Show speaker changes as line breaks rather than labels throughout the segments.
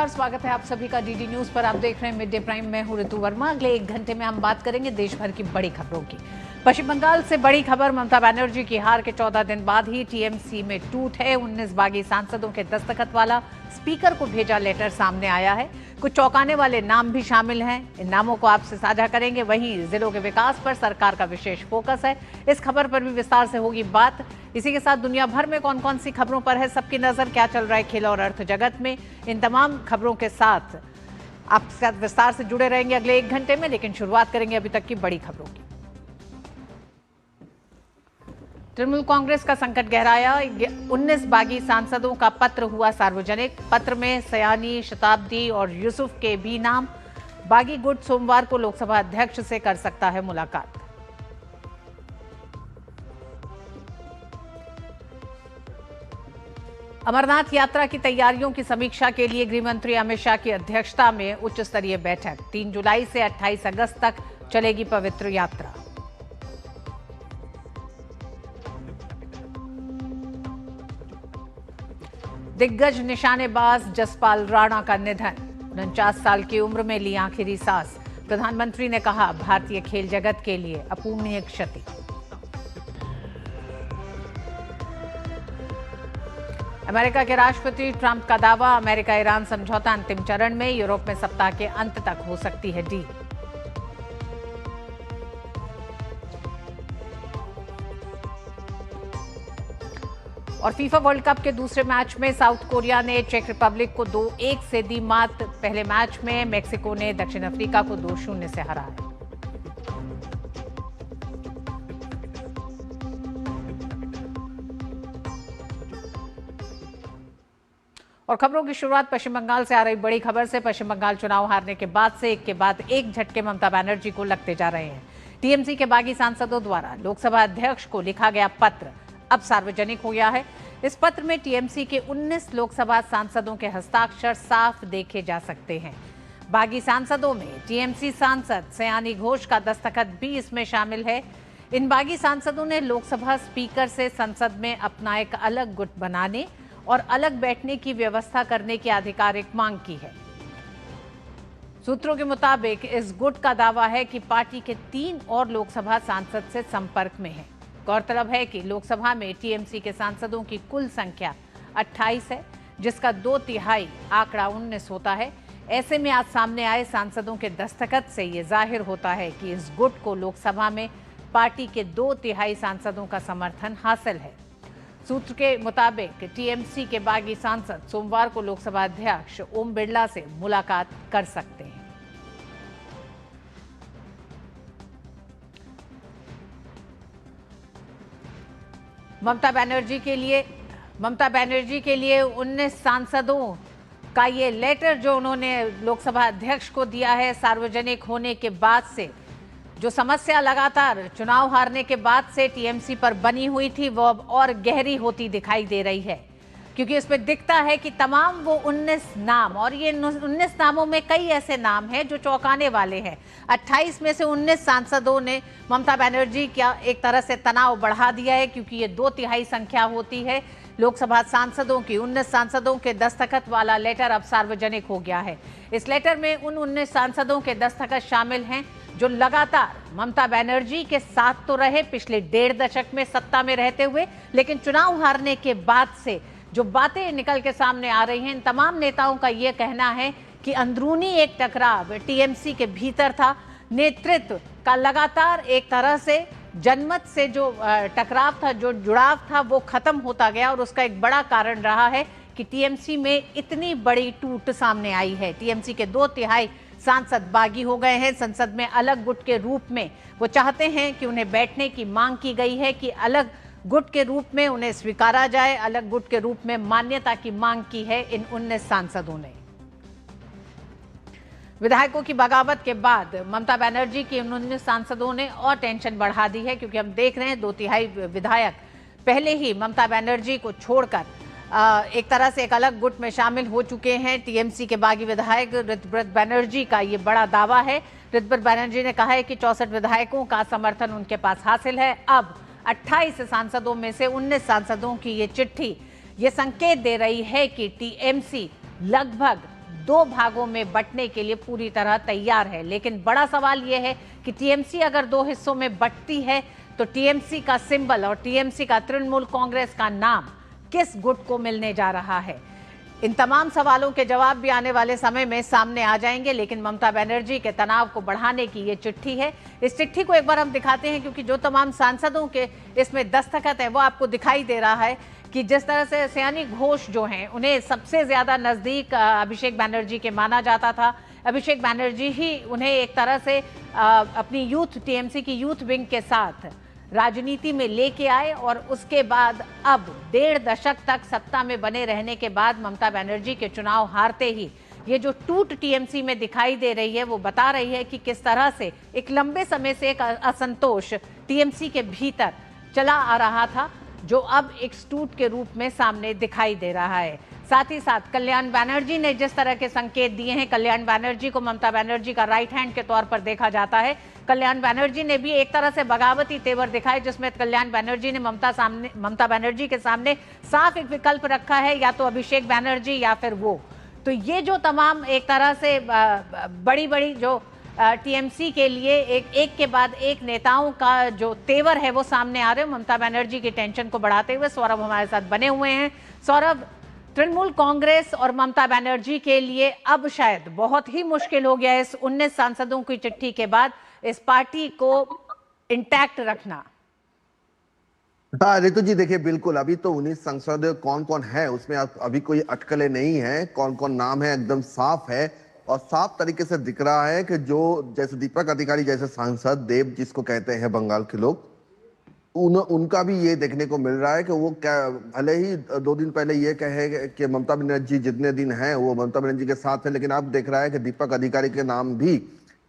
नमस्कार, स्वागत है आप सभी का डीडी न्यूज पर। आप देख रहे हैं मिड डे प्राइम। मैं हूं ऋतु वर्मा। अगले 1 घंटे में हम बात करेंगे देश भर की बड़ी खबरों की। पश्चिम बंगाल से बड़ी खबर, ममता बनर्जी की हार के 14 दिन बाद ही टीएमसी में टूट है। 19 बागी सांसदों के दस्तखत वाला स्पीकर को भेजा लेटर सामने आया है। कुछ चौंकाने वाले नाम भी शामिल हैं। इन नामों को आपसे साझा करेंगे। वहीं जिलों के विकास पर सरकार का विशेष फोकस है। इस खबर पर भी विस्तार से होगी बात। इसी के साथ दुनिया भर में कौन कौन सी खबरों पर है सबकी नजर, क्या चल रहा है खेल और अर्थ जगत में, इन तमाम खबरों के साथ आपके साथ विस्तार से जुड़े रहेंगे अगले 1 घंटे में। लेकिन शुरुआत करेंगे अभी तक की बड़ी खबरों की। तृणमूल कांग्रेस का संकट गहराया। 19 बागी सांसदों का पत्र हुआ सार्वजनिक। पत्र में सयानी, शताब्दी और यूसुफ के भी नाम। बागी गुट सोमवार को लोकसभा अध्यक्ष से कर सकता है मुलाकात। अमरनाथ यात्रा की तैयारियों की समीक्षा के लिए गृहमंत्री अमित शाह की अध्यक्षता में उच्च स्तरीय बैठक। 3 जुलाई से 28 अगस्त तक चलेगी पवित्र यात्रा। दिग्गज निशानेबाज जसपाल राणा का निधन। 49 साल की उम्र में ली आखिरी सांस। प्रधानमंत्री ने कहा, भारतीय खेल जगत के लिए अपूर्णीय क्षति। अमेरिका के राष्ट्रपति ट्रंप का दावा, अमेरिका ईरान समझौता अंतिम चरण में। यूरोप में सप्ताह के अंत तक हो सकती है डील। और फीफा वर्ल्ड कप के दूसरे मैच में साउथ कोरिया ने चेक रिपब्लिक को 2-1 से दी मात। पहले मैच में मेक्सिको ने दक्षिण अफ्रीका को 2-0 से हराया। और खबरों की शुरुआत पश्चिम बंगाल से आ रही बड़ी खबर से। पश्चिम बंगाल चुनाव हारने के बाद से एक के बाद एक झटके ममता बनर्जी को लगते जा रहे हैं। टीएमसी के बागी सांसदों द्वारा लोकसभा अध्यक्ष को लिखा गया पत्र अब सार्वजनिक हो गया है। इस पत्र में टीएमसी के 19 लोकसभा सांसदों के हस्ताक्षर साफ देखे जा सकते हैं। बागी सांसदों में टीएमसी सांसद सयानी घोष का दस्तखत भी इसमें शामिल है। इन बागी सांसदों ने लोकसभा स्पीकर से संसद में अपना एक अलग गुट बनाने और अलग बैठने की व्यवस्था करने की आधिकारिक मांग की है। सूत्रों के मुताबिक इस गुट का दावा है कि पार्टी के 3 और लोकसभा सांसद से संपर्क में है। गौरतलब है कि लोकसभा में टीएमसी के सांसदों की कुल संख्या 28 है, जिसका 2/3 आंकड़ा 19 होता है। ऐसे में आज सामने आए सांसदों के दस्तखत से ये जाहिर होता है कि इस गुट को लोकसभा में पार्टी के 2/3 सांसदों का समर्थन हासिल है। सूत्र के मुताबिक टीएमसी के बागी सांसद सोमवार को लोकसभा अध्यक्ष ओम बिरला से मुलाकात कर सकते हैं। ममता बनर्जी के लिए 19 सांसदों का ये लेटर जो उन्होंने लोकसभा अध्यक्ष को दिया है, सार्वजनिक होने के बाद से जो समस्या लगातार चुनाव हारने के बाद से टीएमसी पर बनी हुई थी, वो अब और गहरी होती दिखाई दे रही है। क्योंकि इसमें दिखता है कि तमाम वो 19 नाम, और ये 19 नामों में कई ऐसे नाम हैं जो चौंकाने वाले हैं। 28 में से 19 सांसदों ने ममता बनर्जी का एक तरह से तनाव बढ़ा दिया है, क्योंकि ये 2/3 संख्या होती है लोकसभा सांसदों की। 19 सांसदों के दस्तखत वाला लेटर अब सार्वजनिक हो गया है। इस लेटर में उन 19 सांसदों के दस्तखत शामिल हैं जो लगातार ममता बनर्जी के साथ तो रहे पिछले 1.5 दशक में सत्ता में रहते हुए, लेकिन चुनाव हारने के बाद से जो बातें निकल के सामने आ रही हैं, इन तमाम नेताओं का ये कहना है कि अंदरूनी एक टकराव टीएमसी के भीतर था। नेतृत्व का लगातार एक तरह से जनमत से जो टकराव था, जो जुड़ाव था, वो खत्म होता गया। और उसका एक बड़ा कारण रहा है कि टीएमसी में इतनी बड़ी टूट सामने आई है। टीएमसी के 2/3 सांसद बागी हो गए हैं। संसद में अलग गुट के रूप में वो चाहते हैं कि उन्हें बैठने की मांग की गई है, कि अलग गुट के रूप में उन्हें स्वीकारा जाए, अलग गुट के रूप में मान्यता की मांग की है इन 19 सांसदों ने। विधायकों की बगावत के बाद ममता बनर्जी की 19 सांसदों ने और टेंशन बढ़ा दी है, क्योंकि हम देख रहे हैं 2/3 विधायक पहले ही ममता बनर्जी को छोड़कर एक तरह से एक अलग गुट में शामिल हो चुके हैं। टीएमसी के बागी विधायक ऋतुव्रत बनर्जी का ये बड़ा दावा है। ऋतुव्रत बनर्जी ने कहा है कि 64 विधायकों का समर्थन उनके पास हासिल है। अब 28 सांसदों में से 19 सांसदों की ये चिट्ठी ये संकेत दे रही है कि टीएमसी लगभग दो भागों में बंटने के लिए पूरी तरह तैयार है। लेकिन बड़ा सवाल यह है कि टीएमसी अगर दो हिस्सों में बंटती है तो टीएमसी का सिंबल और टीएमसी का तृणमूल कांग्रेस का नाम किस गुट को मिलने जा रहा है? इन तमाम सवालों के जवाब भी आने वाले समय में सामने आ जाएंगे। लेकिन ममता बनर्जी के तनाव को बढ़ाने की ये चिट्ठी है। इस चिट्ठी को एक बार हम दिखाते हैं, क्योंकि जो तमाम सांसदों के इसमें दस्तखत है वो आपको दिखाई दे रहा है कि जिस तरह से सयानी घोष जो हैं उन्हें सबसे ज्यादा नजदीक अभिषेक बनर्जी के माना जाता था। अभिषेक बनर्जी ही उन्हें एक तरह से अपनी यूथ टीएमसी की यूथ विंग के साथ राजनीति में लेके आए और उसके बाद अब 1.5 दशक तक सत्ता में बने रहने के बाद ममता बनर्जी के चुनाव हारते ही ये जो टूट टीएमसी में दिखाई दे रही है वो बता रही है कि किस तरह से एक लंबे समय से एक असंतोष टीएमसी के भीतर चला आ रहा था, जो अब एक टूट के रूप में सामने दिखाई दे रहा है। साथ ही साथ कल्याण बनर्जी ने जिस तरह के संकेत दिए हैं, कल्याण बनर्जी को ममता बनर्जी का राइट हैंड के तौर पर देखा जाता है। कल्याण बनर्जी ने भी एक तरह से बगावती तेवर दिखाए, जिसमें कल्याण बनर्जी ने ममता बनर्जी के सामने साफ एक विकल्प रखा है, या तो अभिषेक बनर्जी या फिर वो। तो ये जो तमाम एक तरह से बड़ी बड़ी जो टीएमसी के लिए एक के बाद एक नेताओं का जो तेवर है वो सामने आ रहे हैं ममता बनर्जी की टेंशन को बढ़ाते हुए। सौरभ हमारे साथ बने हुए हैं। सौरभ, तृणमूल कांग्रेस और ममता बनर्जी के लिए अब शायद बहुत ही मुश्किल हो गया इस 19 सांसदों की चिट्ठी के बाद इस पार्टी को इंटैक्ट रखना।
हाँ रितु जी, देखिए बिल्कुल अभी तो 19 सांसद कौन कौन है उसमें अभी कोई अटकलें नहीं है। कौन कौन नाम है एकदम साफ है और साफ तरीके से दिख रहा है कि जो जैसे दीपक अधिकारी जैसे सांसद, देव जिसको कहते हैं बंगाल के लोग, उनका भी ये देखने को मिल रहा है कि वो क्या, भले ही 2 दिन पहले ये कहे कि ममता बनर्जी जितने दिन हैं वो ममता बनर्जी के साथ है, लेकिन अब देख रहा है कि दीपक अधिकारी के नाम भी,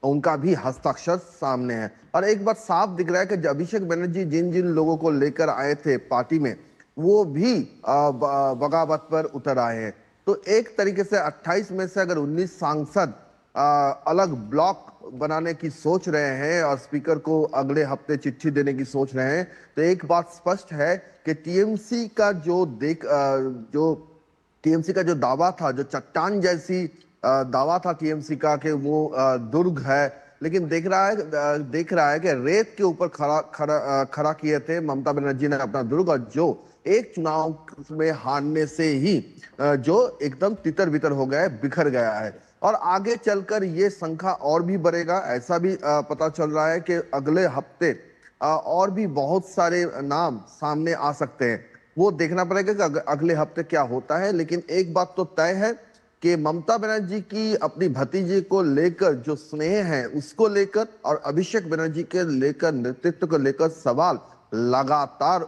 उनका भी हस्ताक्षर सामने है। और एक बात साफ दिख रहा है कि अभिषेक बनर्जी जिन जिन लोगों को लेकर आए थे पार्टी में वो भी बगावत पर उतर आए हैं। तो एक तरीके से 28 में से अगर 19 सांसद अलग ब्लॉक बनाने की सोच रहे हैं और स्पीकर को अगले हफ्ते चिट्ठी देने की सोच रहे हैं, तो एक बात स्पष्ट है कि टीएमसी का जो टीएमसी का जो दावा था, जो चट्टान जैसी दावा था टीएमसी का कि वो दुर्ग है, लेकिन देख रहा है कि रेत के ऊपर खड़ा किए थे ममता बनर्जी ने अपना दुर्ग, और जो एक चुनाव में हारने से ही जो एकदम तितर बितर हो गया है, बिखर गया है। और आगे चलकर ये संख्या और भी बढ़ेगा, ऐसा भी पता चल रहा है कि अगले हफ्ते और भी बहुत सारे नाम सामने आ सकते हैं। वो देखना पड़ेगा कि अगले हफ्ते क्या होता है। लेकिन एक बात तो तय है कि ममता बनर्जी की अपनी भतीजी को लेकर जो स्नेह है उसको लेकर और अभिषेक बनर्जी के लेकर, नेतृत्व को लेकर सवाल लगातार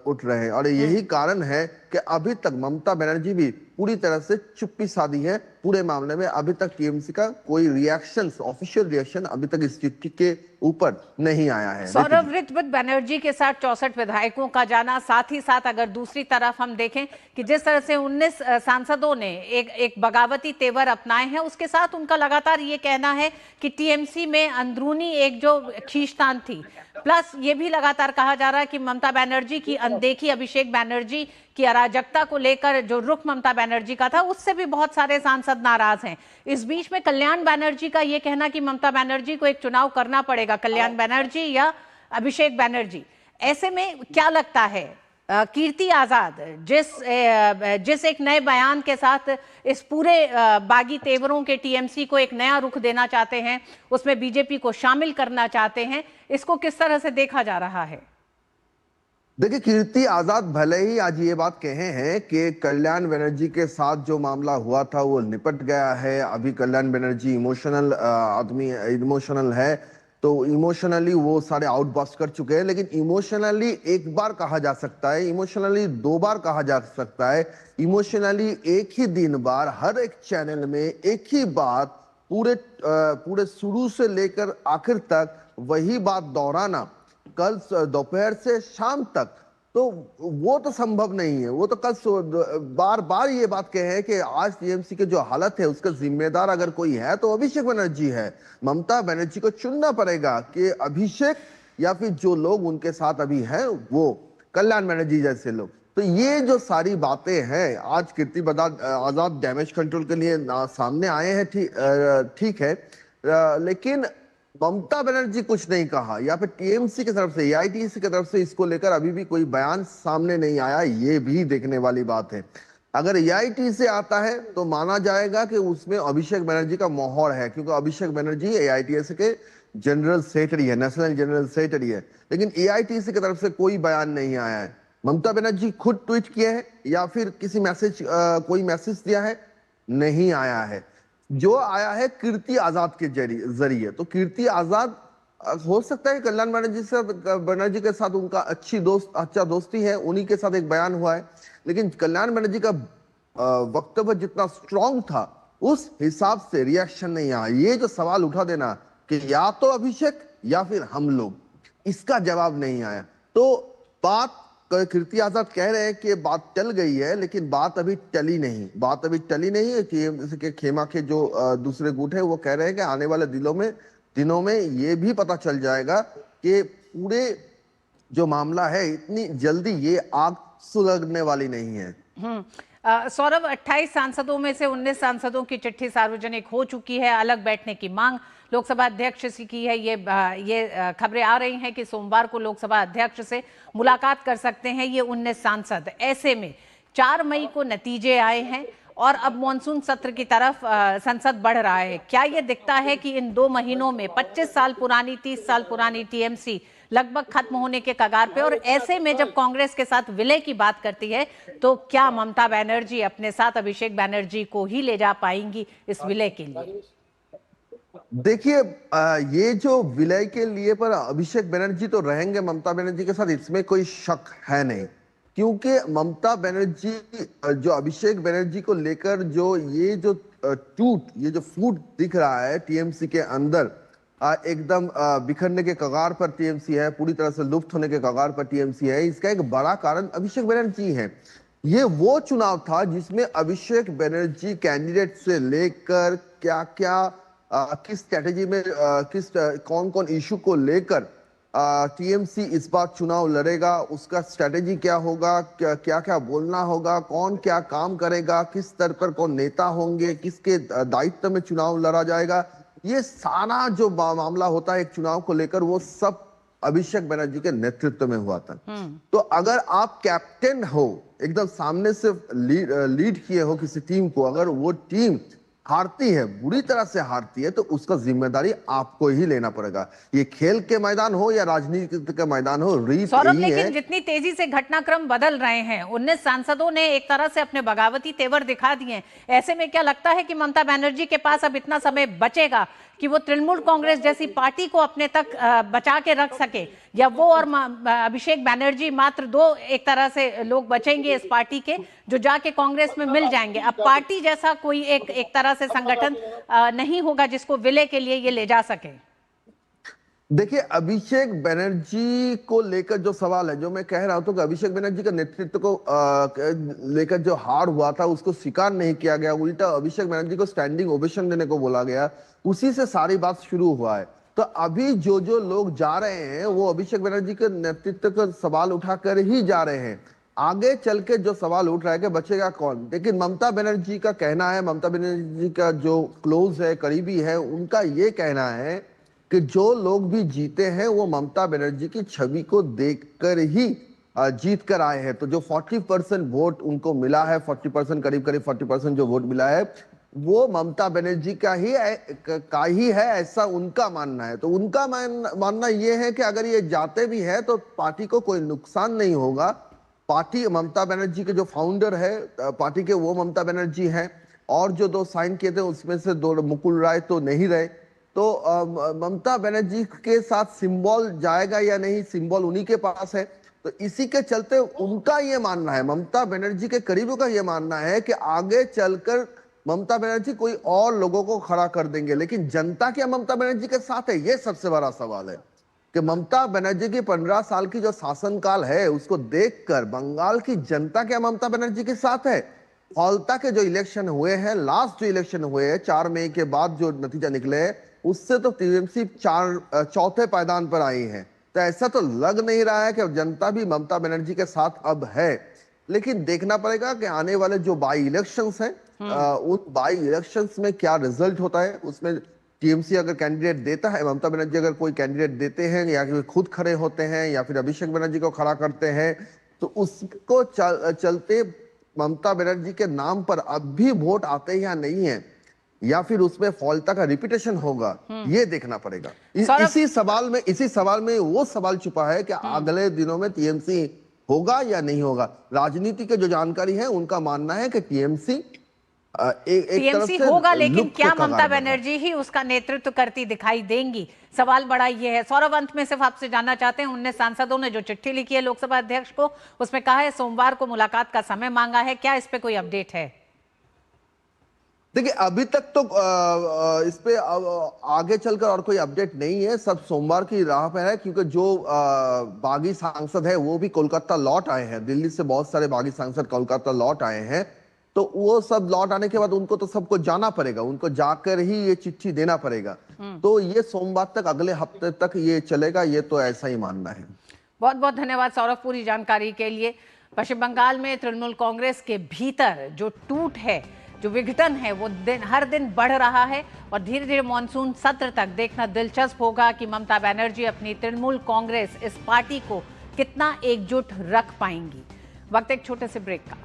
उठ रहे हैं। और यही कारण है कि अभी तक ममता बनर्जी भी पूरी तरह से चुप्पी साधी है पूरे मामले में। अभी तक टीएमसी का कोई रिएक्शन, ऑफिशियल रिएक्शन अभी तक इस चिट्ठी के ऊपर नहीं आया है।
सौरभ, ऋत्विक बनर्जी के साथ 64 विधायकों का जाना, साथ ही साथ अगर दूसरी तरफ हम देखें कि जिस तरह से 19 सांसदों ने एक बगावती तेवर अपनाए हैं, उसके साथ उनका लगातार ये कहना है कि टीएमसी में अंदरूनी एक जो खींचतान थी, प्लस ये भी लगातार कहा जा रहा है कि ममता बनर्जी की अनदेखी, अभिषेक बनर्जी की अराजकता को लेकर जो रुख ममता बनर्जी का था उससे भी बहुत सारे सांसद नाराज हैं। इस बीच में कल्याण बनर्जी का यह कहना कि ममता बनर्जी को एक चुनाव करना पड़ेगा, कल्याण बनर्जी या अभिषेक बनर्जी। ऐसे में क्या लगता है कीर्ति आजाद जिस एक नए बयान के साथ इस पूरे बागी तेवरों के टीएमसी को एक नया रुख देना चाहते हैं, उसमें बीजेपी को शामिल करना चाहते हैं, इसको किस तरह से देखा जा रहा है?
देखिए, कीर्ति आजाद भले ही आज ये बात कहे हैं कि कल्याण बनर्जी के साथ जो मामला हुआ था वो निपट गया है, अभी कल्याण बनर्जी इमोशनल आदमी, इमोशनल है, तो इमोशनली वो सारे आउटबर्स्ट कर चुके हैं। लेकिन इमोशनली एक बार कहा जा सकता है, इमोशनली 2 बार कहा जा सकता है, इमोशनली एक ही दिन बार हर एक चैनल में एक ही बात पूरे शुरू से लेकर आखिर तक वही बात दोहराना कल दोपहर से शाम तक, तो वो तो संभव नहीं है। वो तो कल बार बार ये बात कहे कि आज टीएमसी की जो हालत है उसका जिम्मेदार अगर कोई है तो अभिषेक बनर्जी है। ममता बनर्जी को चुनना पड़ेगा कि अभिषेक या फिर जो लोग उनके साथ अभी हैं वो कल्याण बनर्जी जैसे लोग। तो ये जो सारी बातें हैं आज कीर्ति आजाद डैमेज कंट्रोल के लिए सामने आए हैं, ठीक है। लेकिन ममता बनर्जी कुछ नहीं कहा, या फिर टीएमसी की तरफ से, एआईटीसी की तरफ से इसको लेकर अभी भी कोई बयान सामने नहीं आया, ये भी देखने वाली बात है। अगर एआईटी से आता है तो माना जाएगा कि उसमें अभिषेक बनर्जी का मोहर है, क्योंकि अभिषेक बनर्जी एआईटीसी के जनरल सेक्रेटरी है, नेशनल जनरल सेक्रेटरी है। लेकिन एआईटीसी की तरफ से कोई बयान नहीं आया है। ममता बनर्जी खुद ट्वीट किए हैं या फिर किसी मैसेज कोई मैसेज दिया है, नहीं आया है। जो आया है कीर्ति आजाद के जरिए। तो कीर्ति आजाद, हो सकता है कल्याण बनर्जी के साथ उनका अच्छा दोस्ती है, उन्हीं के साथ एक बयान हुआ है। लेकिन कल्याण बनर्जी का वक्तव्य जितना स्ट्रांग था उस हिसाब से रिएक्शन नहीं आया। ये जो सवाल उठा देना कि या तो अभिषेक या फिर हम लोग, इसका जवाब नहीं आया। तो बात कीर्ति आजाद कह रहे हैं कि बात टल गई है, लेकिन बात अभी टली नहीं। बात अभी टली नहीं है कि खेमा के जो दूसरे गुट है वो कह रहे हैं कि आने वाले दिनों में ये भी पता चल जाएगा कि पूरे जो मामला है इतनी जल्दी ये आग सुलगने वाली नहीं है।
सौरभ, 28 सांसदों में से 19 सांसदों की चिट्ठी सार्वजनिक हो चुकी है। अलग बैठने की मांग लोकसभा अध्यक्ष से की है। ये खबरें आ रही हैं कि सोमवार को लोकसभा अध्यक्ष से मुलाकात कर सकते हैं ये 19 सांसद। ऐसे में 4 मई को नतीजे आए हैं और अब मॉनसून सत्र की तरफ संसद बढ़ रहा है। क्या ये दिखता है कि इन 2 महीनों में 25 साल पुरानी, 30 साल पुरानी टीएमसी लगभग खत्म होने के कगार पे, और ऐसे में जब कांग्रेस के साथ विलय की बात करती है तो क्या ममता बनर्जी अपने साथ अभिषेक बनर्जी को ही ले जा पाएंगी इस विलय के लिए?
देखिए, ये जो विलय के लिए पर अभिषेक बनर्जी तो रहेंगे ममता बनर्जी के साथ, इसमें कोई शक है नहीं। क्योंकि ममता बनर्जी जो अभिषेक बनर्जी को लेकर ये जो फूट दिख रहा है टीएमसी के अंदर, एकदम बिखरने के कगार पर टीएमसी है, पूरी तरह से लुप्त होने के कगार पर टीएमसी है, इसका एक बड़ा कारण अभिषेक बनर्जी है। ये वो चुनाव था जिसमें अभिषेक बनर्जी कैंडिडेट से लेकर क्या क्या किस स्ट्रेटेजी में कौन कौन इशू को लेकर टीएमसी इस बार चुनाव लड़ेगा, उसका स्ट्रेटेजी क्या होगा, क्या क्या बोलना होगा, कौन क्या काम करेगा, किस स्तर पर कौन नेता होंगे, किसके दायित्व में चुनाव लड़ा जाएगा, ये सारा जो मामला होता है एक चुनाव को लेकर, वो सब अभिषेक बनर्जी के नेतृत्व में हुआ था। तो अगर आप कैप्टन हो, एकदम सामने से लीड किए हो किसी टीम को, अगर वो टीम हारती है, बुरी तरह से हारती है, तो उसका जिम्मेदारी आपको ही लेना पड़ेगा। ये खेल के मैदान हो या राजनीति के मैदान हो, रीत
सौरभ,
यही है।
लेकिन जितनी तेजी से घटनाक्रम बदल रहे हैं, 19 सांसदों ने एक तरह से अपने बगावती तेवर दिखा दिए हैं। ऐसे में क्या लगता है कि ममता बनर्जी के पास अब इतना समय बचेगा कि वो तृणमूल कांग्रेस जैसी पार्टी को अपने तक बचा के रख सके, या वो और अभिषेक बनर्जी मात्र 2 एक तरह से लोग बचेंगे इस पार्टी के जो जाके कांग्रेस में मिल जाएंगे? अब पार्टी जैसा कोई एक तरह से संगठन नहीं होगा जिसको विलय के लिए ये ले जा सके।
देखिए, अभिषेक बनर्जी को लेकर जो सवाल है, जो मैं कह रहा हूं तो कि अभिषेक बनर्जी का नेतृत्व को लेकर जो हार हुआ था उसको स्वीकार नहीं किया गया, उल्टा अभिषेक बनर्जी को स्टैंडिंग ओवेशन देने को बोला गया, उसी से सारी बात शुरू हुआ है। तो अभी जो लोग जा रहे हैं वो अभिषेक बनर्जी के नेतृत्व का सवाल उठाकर ही जा रहे हैं। आगे चल के जो सवाल उठ रहा है कि बचेगा कौन, लेकिन ममता बनर्जी का कहना है, ममता बनर्जी का जो क्लोज है, करीबी है, उनका ये कहना है कि जो लोग भी जीते हैं वो ममता बनर्जी की छवि को देखकर ही जीत कर आए हैं। तो जो 40% वोट उनको मिला है, 40% करीब 40% जो वोट मिला है, वो ममता बनर्जी का ही है, ऐसा उनका मानना है। तो उनका मानना ये है कि अगर ये जाते भी है तो पार्टी को कोई नुकसान नहीं होगा। पार्टी, ममता बनर्जी के जो फाउंडर है पार्टी के, वो ममता बनर्जी हैं, और जो 2 साइन किए थे उसमें से 2 मुकुल राय तो नहीं रहे। तो ममता बनर्जी के साथ सिंबल जाएगा या नहीं, सिंबल उन्हीं के पास है। तो इसी के चलते उनका ये मानना है, ममता बनर्जी के करीबों का ये मानना है कि आगे चलकर ममता बनर्जी कोई और लोगों को खड़ा कर देंगे। लेकिन जनता क्या ममता बनर्जी के साथ है, ये सबसे बड़ा सवाल है कि ममता बनर्जी की 15 साल की जो शासनकाल है उसको देखकर बंगाल की जनता क्या ममता बनर्जी के साथ है। फौलता के जो इलेक्शन हुए हैं, लास्ट जो इलेक्शन हुए हैं 4 मई के बाद जो नतीजा निकले हैं, उससे तो टीएमसी चौथे पायदान पर आई है। तो ऐसा तो लग नहीं रहा है कि जनता भी ममता बनर्जी के साथ अब है। लेकिन देखना पड़ेगा कि आने वाले जो बाई इलेक्शंस हैं उन बाई इलेक्शंस में क्या रिजल्ट होता है। उसमें टीएमसी अगर कैंडिडेट देता है, ममता बनर्जी अगर कोई कैंडिडेट देते हैं या कि खुद खड़े होते हैं या फिर अभिषेक बनर्जी को खड़ा करते हैं, तो उसको चलते ममता बनर्जी के नाम पर अब भी वोट आते हैं या नहीं है, या फिर उसमें फॉल्टा का रिपीटेशन होगा, ये देखना पड़ेगा। इसी सवाल में वो सवाल छुपा है कि अगले दिनों में टीएमसी होगा या नहीं होगा। राजनीति के जो जानकारी है उनका मानना है कि टीएमसी
टीएमसी होगा, लेकिन क्या ममता बनर्जी ही उसका नेतृत्व करती दिखाई देंगी? सवाल बड़ा ये है। सौरभ, अंत में सिर्फ आपसे जानना चाहते हैं, 19 सांसदों ने जो चिट्ठी लिखी है लोकसभा अध्यक्ष को, उसमें कहा है सोमवार को मुलाकात का समय मांगा है, क्या इस पे कोई अपडेट है?
देखिए, अभी तक तो इस पे आगे चलकर और कोई अपडेट नहीं है। सब सोमवार की राह पे है, क्योंकि जो बागी सांसद है वो भी कोलकाता लौट आए हैं। दिल्ली से बहुत सारे बागी सांसद कोलकाता लौट आए हैं, तो वो सब लौट आने के बाद उनको तो सबको जाना पड़ेगा, उनको जाकर ही ये चिट्ठी देना पड़ेगा। तो ये सोमवार तक, अगले हफ्ते तक ये चलेगा, ये तो ऐसा ही मानना है।
बहुत बहुत धन्यवाद सौरभ पूरी जानकारी के लिए। पश्चिम बंगाल में तृणमूल कांग्रेस के भीतर जो टूट है, जो विघटन है, वो हर दिन बढ़ रहा है और धीरे धीरे मॉनसून सत्र तक देखना दिलचस्प होगा कि ममता बनर्जी अपनी तृणमूल कांग्रेस, इस पार्टी को कितना एकजुट रख पाएंगी। वक्त एक छोटे से ब्रेक का।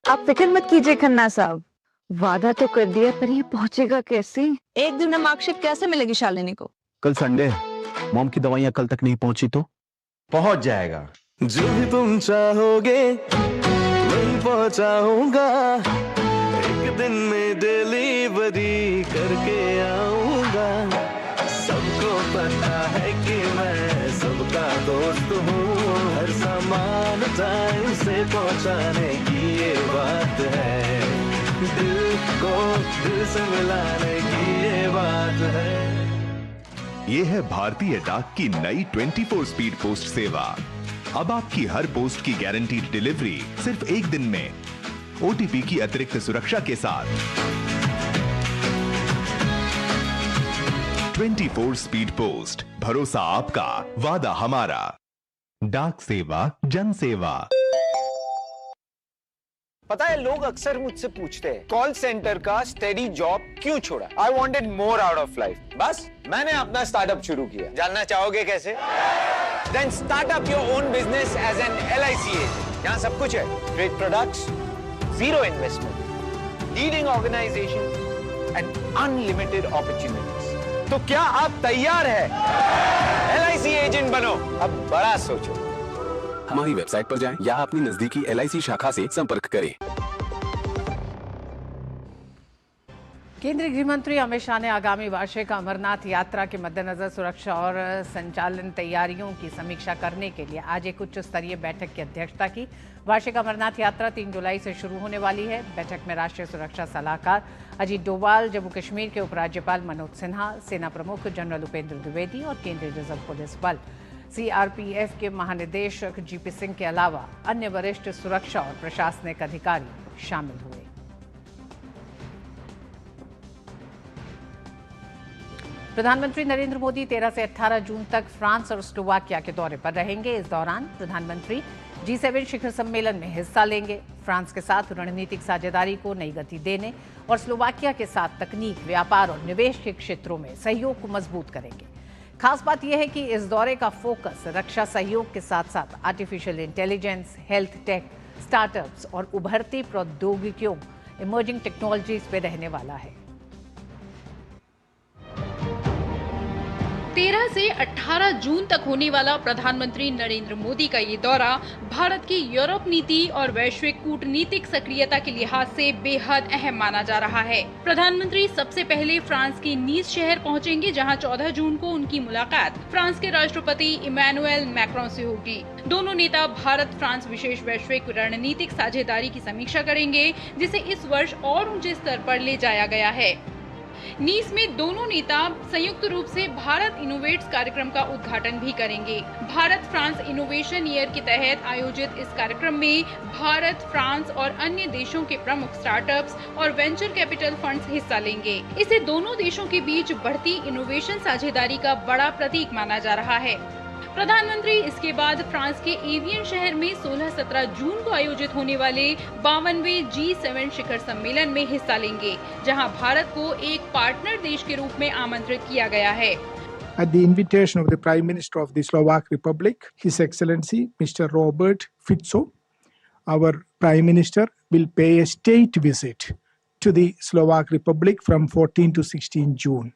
आप फिक्र मत कीजिए खन्ना साहब, वादा तो कर दिया, पर ये पहुंचेगा कैसे?
एक दिन में मार्कशीट कैसे मिलेगी शालिनी को?
कल संडे है, मॉम की दवाइयां कल तक नहीं पहुंची तो
पहुंच जाएगा।
जो भी तुम चाहोगे वही पहुंचाऊंगा, एक दिन में डिलीवरी करके आऊंगा। सबको पता है कि मैं सबका दोस्त हूँ, हर सामान टाइम से पहुंचाने की ये बात है, दिल को दिल से मिलाने की ये बात है।
ये है भारतीय डाक की नई 24 स्पीड पोस्ट सेवा। अब आपकी हर पोस्ट की गारंटीड डिलीवरी सिर्फ एक दिन में, ओटीपी की अतिरिक्त सुरक्षा के साथ। 24 स्पीड पोस्ट, भरोसा आपका, वादा हमारा। डाक सेवा, जन सेवा।
पता है, लोग अक्सर मुझसे पूछते हैं कॉल सेंटर का स्टेडी जॉब क्यों छोड़ा। I wanted more out of life. बस मैंने अपना स्टार्टअप शुरू किया। जानना चाहोगे कैसे? Then start up your own business as an LIC agent. यहाँ सब कुछ है, trade products, zero investment, leading organisation and unlimited opportunities. तो क्या आप तैयार है LIC एजेंट बनो? अब बड़ा सोचो।
हमारी वेबसाइट पर जाएं या अपनी नजदीकी LIC शाखा से संपर्क करें।
केंद्रीय गृह मंत्री अमित शाह ने आगामी वार्षिक अमरनाथ यात्रा के मद्देनजर सुरक्षा और संचालन तैयारियों की समीक्षा करने के लिए आज एक उच्च स्तरीय बैठक की अध्यक्षता की। वार्षिक अमरनाथ यात्रा 3 जुलाई से शुरू होने वाली है। बैठक में राष्ट्रीय सुरक्षा सलाहकार अजीत डोभाल, जम्मू कश्मीर के उपराज्यपाल मनोज सिन्हा, सेना प्रमुख जनरल उपेंद्र द्विवेदी और केंद्रीय रिजर्व पुलिस बल CRPF के महानिदेशक GP सिंह के अलावा अन्य वरिष्ठ सुरक्षा और प्रशासनिक अधिकारी शामिल हुए। प्रधानमंत्री नरेंद्र मोदी 13 से 18 जून तक फ्रांस और स्लोवाकिया के दौरे पर रहेंगे। इस दौरान प्रधानमंत्री G7 शिखर सम्मेलन में हिस्सा लेंगे। फ्रांस के साथ रणनीतिक साझेदारी को नई गति देने और स्लोवाकिया के साथ तकनीक, व्यापार और निवेश के क्षेत्रों में सहयोग को मजबूत करेंगे। खास बात यह है कि इस दौरे का फोकस रक्षा सहयोग के साथ साथ artificial intelligence, health take, startups और उभरती प्रौद्योगिकियों, इमर्जिंग टेक्नोलॉजीज पे रहने वाला है।
13 से 18 जून तक होने वाला प्रधानमंत्री नरेंद्र मोदी का ये दौरा भारत की यूरोप नीति और वैश्विक कूटनीतिक सक्रियता के लिहाज से बेहद अहम माना जा रहा है। प्रधानमंत्री सबसे पहले फ्रांस के नीस शहर पहुंचेंगे, जहां 14 जून को उनकी मुलाकात फ्रांस के राष्ट्रपति इमैनुएल मैक्रोन से होगी। दोनों नेता भारत फ्रांस विशेष वैश्विक रणनीतिक साझेदारी की समीक्षा करेंगे, जिसे इस वर्ष और ऊंचे स्तर पर ले जाया गया है। नीस में दोनों नेता संयुक्त रूप से भारत इनोवेट्स कार्यक्रम का उद्घाटन भी करेंगे। भारत फ्रांस इनोवेशन ईयर के तहत आयोजित इस कार्यक्रम में भारत, फ्रांस और अन्य देशों के प्रमुख स्टार्टअप्स और वेंचर कैपिटल फंड्स हिस्सा लेंगे। इसे दोनों देशों के बीच बढ़ती इनोवेशन साझेदारी का बड़ा प्रतीक माना जा रहा है। प्रधानमंत्री इसके बाद फ्रांस के एवियन शहर में 16-17 जून को आयोजित होने वाले 52वें G7 शिखर सम्मेलन में हिस्सा लेंगे, जहां भारत को एक पार्टनर देश के रूप में आमंत्रित किया गया है।
At the invitation of the Prime Minister of the Slovak Republic, His Excellency Mr. Robert Fico, our Prime Minister will pay a state visit to the Slovak Republic from 14 to 16 June.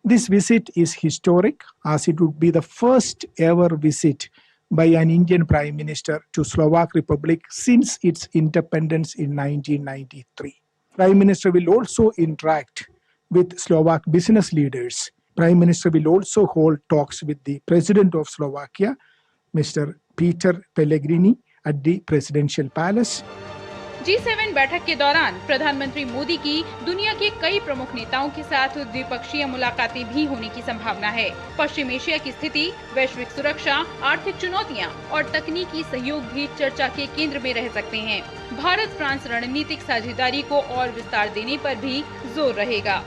This visit is historic, as it would be the first ever visit by an Indian Prime Minister to Slovak Republic since its independence in 1993. Prime Minister will also interact with Slovak business leaders. Prime Minister will also hold talks with the President of Slovakia, Mr. Peter Pellegrini, at the Presidential Palace.
G7 बैठक के दौरान प्रधानमंत्री मोदी की दुनिया के कई प्रमुख नेताओं के साथ द्विपक्षीय मुलाकातें भी होने की संभावना है। पश्चिम एशिया की स्थिति, वैश्विक सुरक्षा, आर्थिक चुनौतियां और तकनीकी सहयोग भी चर्चा के केंद्र में रह सकते हैं। भारत फ्रांस रणनीतिक साझेदारी को और विस्तार देने पर भी जोर रहेगा।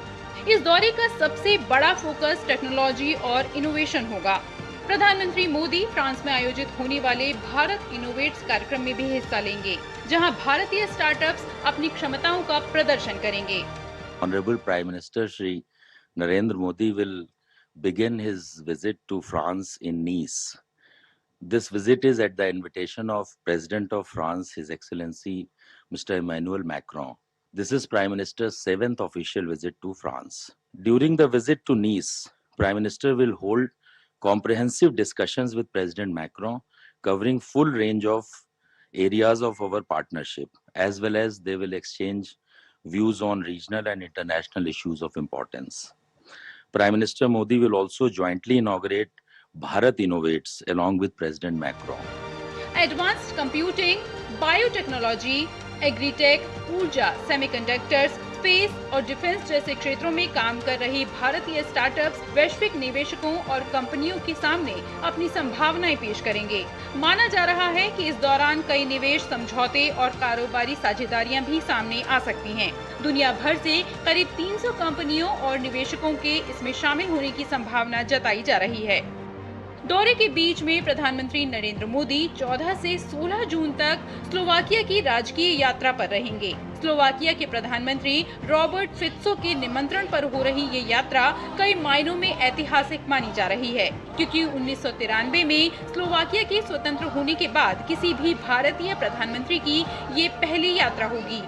इस दौरे का सबसे बड़ा फोकस टेक्नोलॉजी और इनोवेशन होगा। प्रधानमंत्री मोदी फ्रांस में आयोजित होने वाले भारत इनोवेट्स कार्यक्रम में भी हिस्सा लेंगे, जहां भारतीय स्टार्टअप्स अपनी क्षमताओं का प्रदर्शन करेंगे।
Honorable Prime Minister Shri Narendra Modi will begin his visit to France in Nice. This visit is at the invitation of President of France, His Excellency Mr. Emmanuel Macron. This is Prime Minister's 7th official visit to France. During the visit to Nice, Prime Minister will hold comprehensive discussions with President Macron, covering full range of areas of our partnership, as well as they will exchange views on regional and international issues of importance. Prime Minister Modi will also jointly inaugurate Bharat Innovates along with President Macron.
Advanced computing, biotechnology, agri-tech, ऊर्जा, semiconductors, space और defence जैसे क्षेत्रों में काम कर रही भारतीय startups वैश्विक निवेशकों और कंपनियों के सामने अपनी संभावनाएं पेश करेंगे। माना जा रहा है कि इस दौरान कई निवेश समझौते और कारोबारी साझेदारियां भी सामने आ सकती हैं। दुनिया भर से करीब 300 कंपनियों और निवेशकों के इसमें शामिल होने की संभावना जताई जा रही है। दौरे के बीच में प्रधानमंत्री नरेंद्र मोदी 14 से 16 जून तक स्लोवाकिया की राजकीय यात्रा पर रहेंगे। स्लोवाकिया के प्रधानमंत्री रॉबर्ट फित्सो के निमंत्रण पर हो रही ये यात्रा कई मायनों में ऐतिहासिक मानी जा रही है, क्योंकि 1993 में स्लोवाकिया के स्वतंत्र होने के बाद किसी भी भारतीय प्रधानमंत्री की ये पहली यात्रा होगी।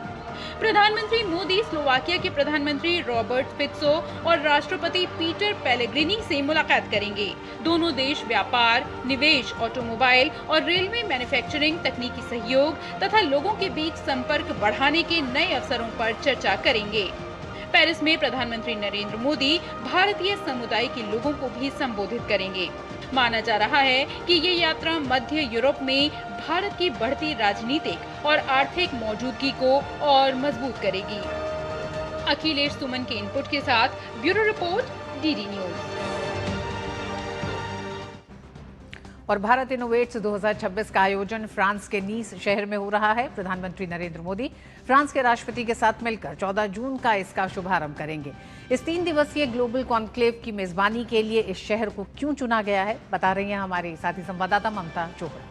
प्रधानमंत्री मोदी स्लोवाकिया के प्रधानमंत्री रॉबर्ट फित्सो और राष्ट्रपति पीटर पेलेग्रिनी से मुलाकात करेंगे। दोनों देश व्यापार, निवेश, ऑटोमोबाइल और रेलवे मैन्युफैक्चरिंग, तकनीकी सहयोग तथा लोगों के बीच संपर्क बढ़ाने के नए अवसरों पर चर्चा करेंगे। पेरिस में प्रधानमंत्री नरेंद्र मोदी भारतीय समुदाय के लोगों को भी संबोधित करेंगे। माना जा रहा है कि ये यात्रा मध्य यूरोप में भारत की बढ़ती राजनीतिक और आर्थिक मौजूदगी को और मजबूत करेगी। अखिलेश सुमन के इनपुट के साथ ब्यूरो रिपोर्ट, डीडी न्यूज।
और भारत इनोवेट्स 2026 का आयोजन फ्रांस के नीस शहर में हो रहा है। प्रधानमंत्री नरेंद्र मोदी फ्रांस के राष्ट्रपति के साथ मिलकर 14 जून का इसका शुभारंभ करेंगे। इस 3 दिवसीय ग्लोबल कॉन्क्लेव की मेजबानी के लिए इस शहर को क्यों चुना गया है, बता रही हैं हमारी साथी संवाददाता ममता चोपड़ा।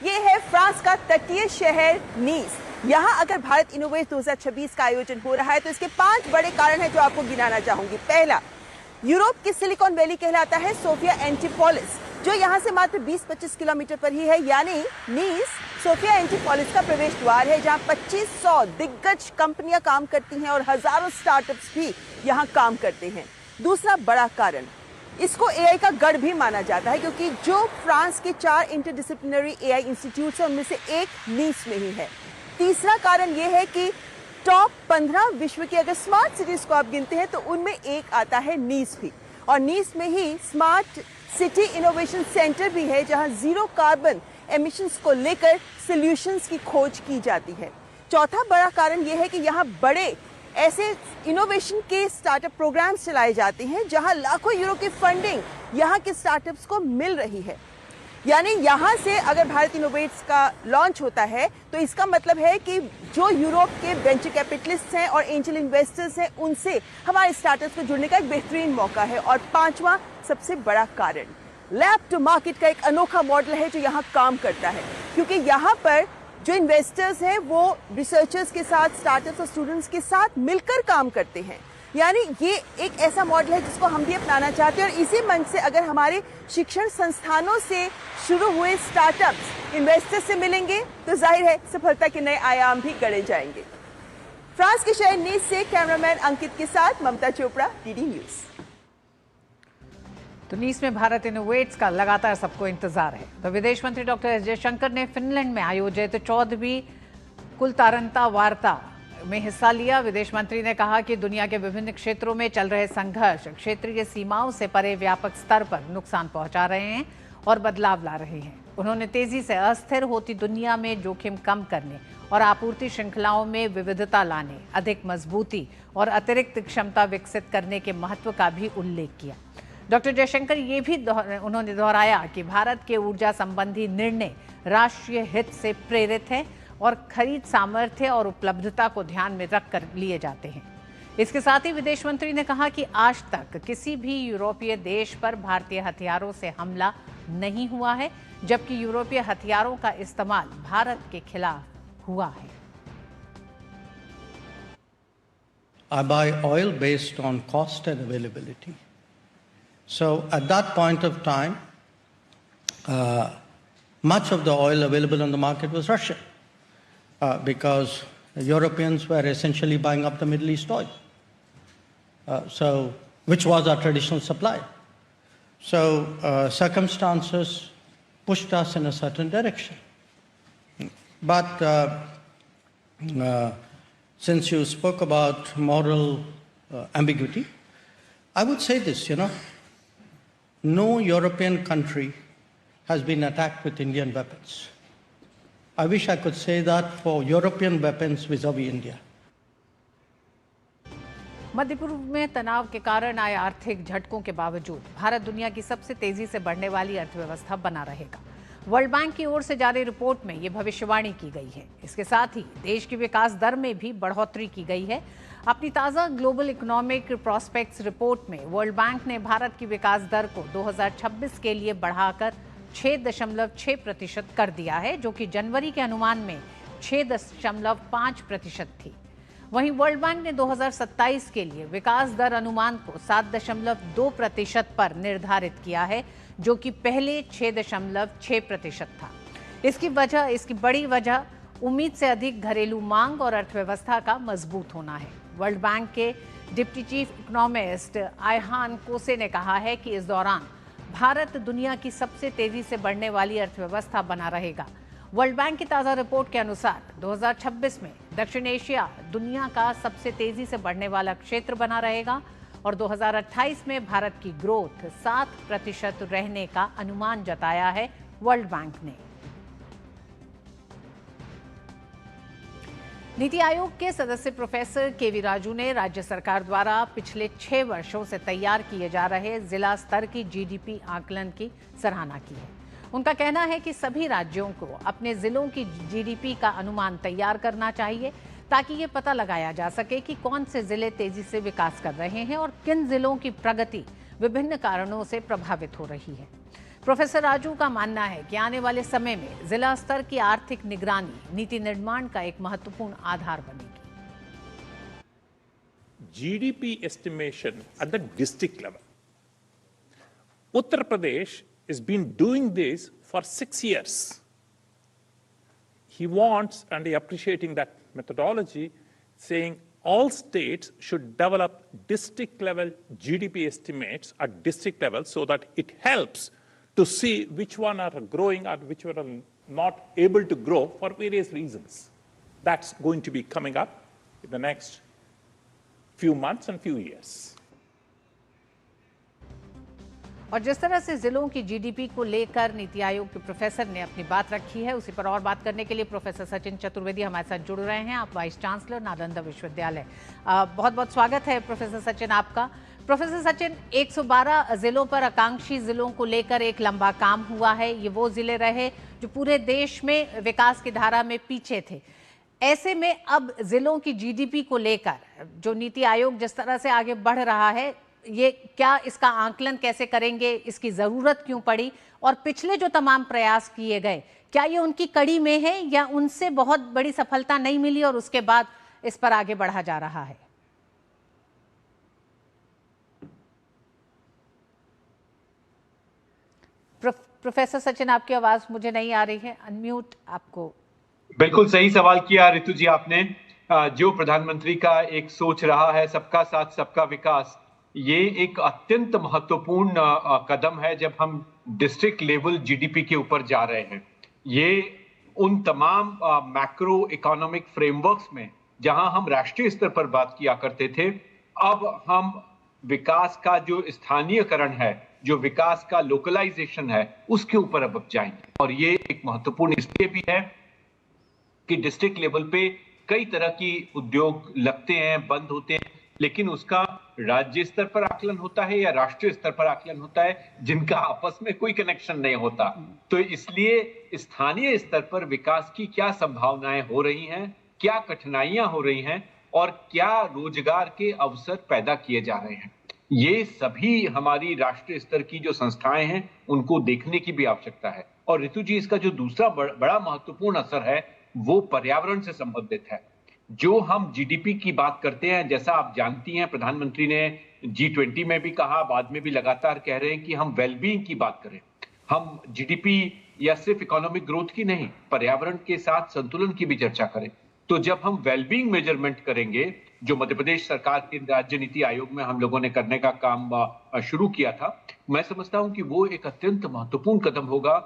ये है फ्रांस का तटीय शहर नीस। यहाँ अगर भारत इनोवेट्स 2026 का आयोजन हो रहा है तो इसके 5 बड़े कारण हैं जो आपको गिनाना चाहूंगी। पहला, यूरोप की सिलिकॉन वैली कहलाता है सोफिया एंटीपोलिस, जो यहाँ से मात्र 20-25 किलोमीटर पर ही है। यानी नीस सोफिया एंटीपोलिस का प्रवेश द्वार है, जहाँ 2500 दिग्गज कंपनियां काम करती हैं और हजारों स्टार्टअप्स भी यहाँ काम करते हैं। दूसरा बड़ा कारण, इसको एआई का गढ़ भी माना जाता है, क्योंकि जो फ्रांस के 4 इंटरडिसिप्लिनरी एआई इंस्टीट्यूट हैं उनमें से एक नीस में ही है। तीसरा कारण यह है कि टॉप 15 विश्व की अगर स्मार्ट सिटीज को आप गिनते हैं तो उनमें एक आता है नीस भी, और नीस में ही स्मार्ट सिटी इनोवेशन सेंटर भी है, जहां जीरो कार्बन एमिशंस को लेकर सॉल्यूशंस की खोज की जाती है। चौथा बड़ा कारण यह है कि यहाँ बड़े ऐसे इनोवेशन के स्टार्टअप प्रोग्राम्स चलाए जाते हैं जहां लाखों यूरो की फंडिंग यहां के स्टार्टअप्स को मिल रही है। यानी यहां से अगर भारत इनोवेट्स का लॉन्च होता है तो इसका मतलब है कि जो यूरोप के वेंचर कैपिटलिस्ट हैं और एंजल इन्वेस्टर्स हैं उनसे हमारे स्टार्टअप्स को जुड़ने का एक बेहतरीन मौका है। और पांचवा सबसे बड़ा कारण, लैब टू मार्केट का एक अनोखा मॉडल है जो यहाँ काम करता है, क्योंकि यहाँ पर जो इन्वेस्टर्स हैं वो रिसर्चर्स के साथ, स्टार्टअप्स और स्टूडेंट्स के साथ मिलकर काम करते हैं। यानी ये एक ऐसा मॉडल है जिसको हम भी अपनाना चाहते हैं। और इसी मंच से अगर हमारे शिक्षण संस्थानों से शुरू हुए स्टार्टअप्स इन्वेस्टर्स से मिलेंगे तो जाहिर है सफलता के नए आयाम भी गढ़े जाएंगे। फ्रांस के शहर नीस से कैमरामैन अंकित के साथ ममता चोपड़ा, डीडी न्यूज।
तो नीस में भारत इनोवेट्स का लगातार सबको इंतजार है। तो विदेश मंत्री डॉक्टर एस जयशंकर ने फिनलैंड में आयोजित 14वीं कुलतारंता वार्ता में हिस्सा लिया। विदेश मंत्री ने कहा कि दुनिया के विभिन्न क्षेत्रों में चल रहे संघर्ष क्षेत्रीय सीमाओं से परे व्यापक स्तर पर नुकसान पहुंचा रहे हैं और बदलाव ला रहे हैं। उन्होंने तेजी से अस्थिर होती दुनिया में जोखिम कम करने और आपूर्ति श्रृंखलाओं में विविधता लाने, अधिक मजबूती और अतिरिक्त क्षमता विकसित करने के महत्व का भी उल्लेख किया। डॉक्टर जयशंकर ये भी उन्होंने दोहराया कि भारत के ऊर्जा संबंधी निर्णय राष्ट्रीय हित से प्रेरित है और खरीद सामर्थ्य और उपलब्धता को ध्यान में रखकर लिए जाते हैं। इसके साथ ही विदेश मंत्री ने कहा कि आज तक किसी भी यूरोपीय देश पर भारतीय हथियारों से हमला नहीं हुआ है, जबकि यूरोपीय हथियारों का इस्तेमाल भारत के खिलाफ हुआ है।
I buy oil based on cost and availability. So at that point of time, much of the oil available on the market was Russian. Because Europeans were essentially buying up the Middle East oil, which was our traditional supply. So circumstances pushed us in a certain direction. But since you spoke about moral ambiguity, I would say this, no European country has been attacked with Indian weapons. I wish I could say that for European weapons vis-a-vis India.
मध्य पूर्व में तनाव के कारण आए आर्थिक झटकों के बावजूद भारत दुनिया की सबसे तेजी से बढ़ने वाली अर्थव्यवस्था बना रहेगा। वर्ल्ड बैंक की ओर से जारी रिपोर्ट में ये भविष्यवाणी की गई है। इसके साथ ही देश की विकास दर में भी बढ़ोतरी की गई है। अपनी ताज़ा ग्लोबल इकोनॉमिक प्रॉस्पेक्ट्स रिपोर्ट में वर्ल्ड बैंक ने भारत की विकास दर को 2026 के लिए बढ़ाकर 6.6% कर दिया है, जो कि जनवरी के अनुमान में 6.5% थी। वहीं वर्ल्ड बैंक ने 2027 के लिए विकास दर अनुमान को 7.2% पर निर्धारित किया है, जो कि पहले 6.6% था। इसकी बड़ी वजह उम्मीद से अधिक घरेलू मांग और अर्थव्यवस्था का मजबूत होना है। वर्ल्ड बैंक के डिप्टी चीफ इकोनॉमिस्ट आयहान कोसे ने कहा है कि इस दौरान भारत दुनिया की सबसे तेजी से बढ़ने वाली अर्थव्यवस्था बना रहेगा। वर्ल्ड बैंक की ताज़ा रिपोर्ट के अनुसार 2026 में दक्षिण एशिया दुनिया का सबसे तेजी से बढ़ने वाला क्षेत्र बना रहेगा और 2028 में भारत की ग्रोथ 7% रहने का अनुमान जताया है वर्ल्ड बैंक ने। नीति आयोग के सदस्य प्रोफेसर केवी राजू ने राज्य सरकार द्वारा पिछले 6 वर्षों से तैयार किए जा रहे जिला स्तर की जीडीपी आकलन की सराहना की है। उनका कहना है कि सभी राज्यों को अपने जिलों की जीडीपी का अनुमान तैयार करना चाहिए ताकि ये पता लगाया जा सके कि कौन से जिले तेजी से विकास कर रहे हैं और किन जिलों की प्रगति विभिन्न कारणों से प्रभावित हो रही है। प्रोफेसर राजू का मानना है कि आने वाले समय में जिला स्तर की आर्थिक निगरानी नीति निर्माण का एक महत्वपूर्ण आधार बनेगी।
GDP estimation at the district level. Uttar Pradesh has been doing this for 6 years. He wants, and he appreciating that methodology, saying all states should develop district level GDP estimates at district level so that it helps to see which one are growing or which one are not able to grow for various reasons. That's going to be coming up in the next few months and few years.
और जिस तरह से जिलों की GDP को लेकर नीति आयोग के professor ने अपनी बात रखी है, उसी पर और बात करने के लिए प्रोफेसर सचिन चतुर्वेदी हमारे साथ जुड़ रहे हैं। आप वाइस चांसलर नालंदा विश्वविद्यालय। बहुत बहुत स्वागत है प्रोफेसर सचिन आपका। प्रोफेसर सचिन, 112 जिलों पर आकांक्षी जिलों को लेकर एक लंबा काम हुआ है। ये वो जिले रहे जो पूरे देश में विकास की धारा में पीछे थे। ऐसे में अब जिलों की जीडीपी को लेकर जो नीति आयोग जिस तरह से आगे बढ़ रहा है, ये क्या इसका आंकलन कैसे करेंगे, इसकी जरूरत क्यों पड़ी, और पिछले जो तमाम प्रयास किए गए क्या ये उनकी कड़ी में है या उनसे बहुत बड़ी सफलता नहीं मिली और उसके बाद इस पर आगे बढ़ा जा रहा है? प्रोफेसर सचिन, आपकी आवाज मुझे नहीं आ रही है, अनम्यूट आपको।
बिल्कुल सही सवाल किया ऋतु जी आपने। जो प्रधानमंत्री का एक सोच रहा है, सबका साथ सबका विकास, ये एक अत्यंत महत्वपूर्ण कदम है जब हम डिस्ट्रिक्ट लेवल जीडीपी के ऊपर जा रहे हैं। ये उन तमाम मैक्रो इकोनॉमिक फ्रेमवर्क्स में जहां हम राष्ट्रीय स्तर पर बात किया करते थे, अब हम विकास का जो स्थानीयकरण है, जो विकास का लोकलाइजेशन है, उसके ऊपर अब जाएंगे। और ये एक महत्वपूर्ण इसलिए भी है कि डिस्ट्रिक्ट लेवल पे कई तरह की उद्योग लगते हैं, बंद होते हैं, लेकिन उसका राज्य स्तर पर आकलन होता है या राष्ट्रीय स्तर पर आकलन होता है, जिनका आपस में कोई कनेक्शन नहीं होता। तो इसलिए स्थानीय स्तर पर विकास की क्या संभावनाएं हो रही हैं, क्या कठिनाइयां हो रही हैं और क्या रोजगार के अवसर पैदा किए जा रहे हैं, ये सभी हमारी राष्ट्रीय स्तर की जो संस्थाएं हैं उनको देखने की भी आवश्यकता है। और ऋतु जी, इसका जो दूसरा बड़ा महत्वपूर्ण असर है वो पर्यावरण से संबंधित है। जो हम जीडीपी की बात करते हैं, जैसा आप जानती हैं, प्रधानमंत्री ने G20 में भी कहा, बाद में भी लगातार कह रहे हैं कि हम वेलबींग की बात करें। हम जीडीपी या सिर्फ इकोनॉमिक ग्रोथ की नहीं, पर्यावरण के साथ संतुलन की भी चर्चा करें। तो जब हम वेलबींग मेजरमेंट करेंगे, जो मध्य प्रदेश सरकार के राज्य नीति आयोग में हम लोगों ने करने का काम शुरू किया था, मैं समझता हूं कि वो एक अत्यंत महत्वपूर्ण कदम होगा,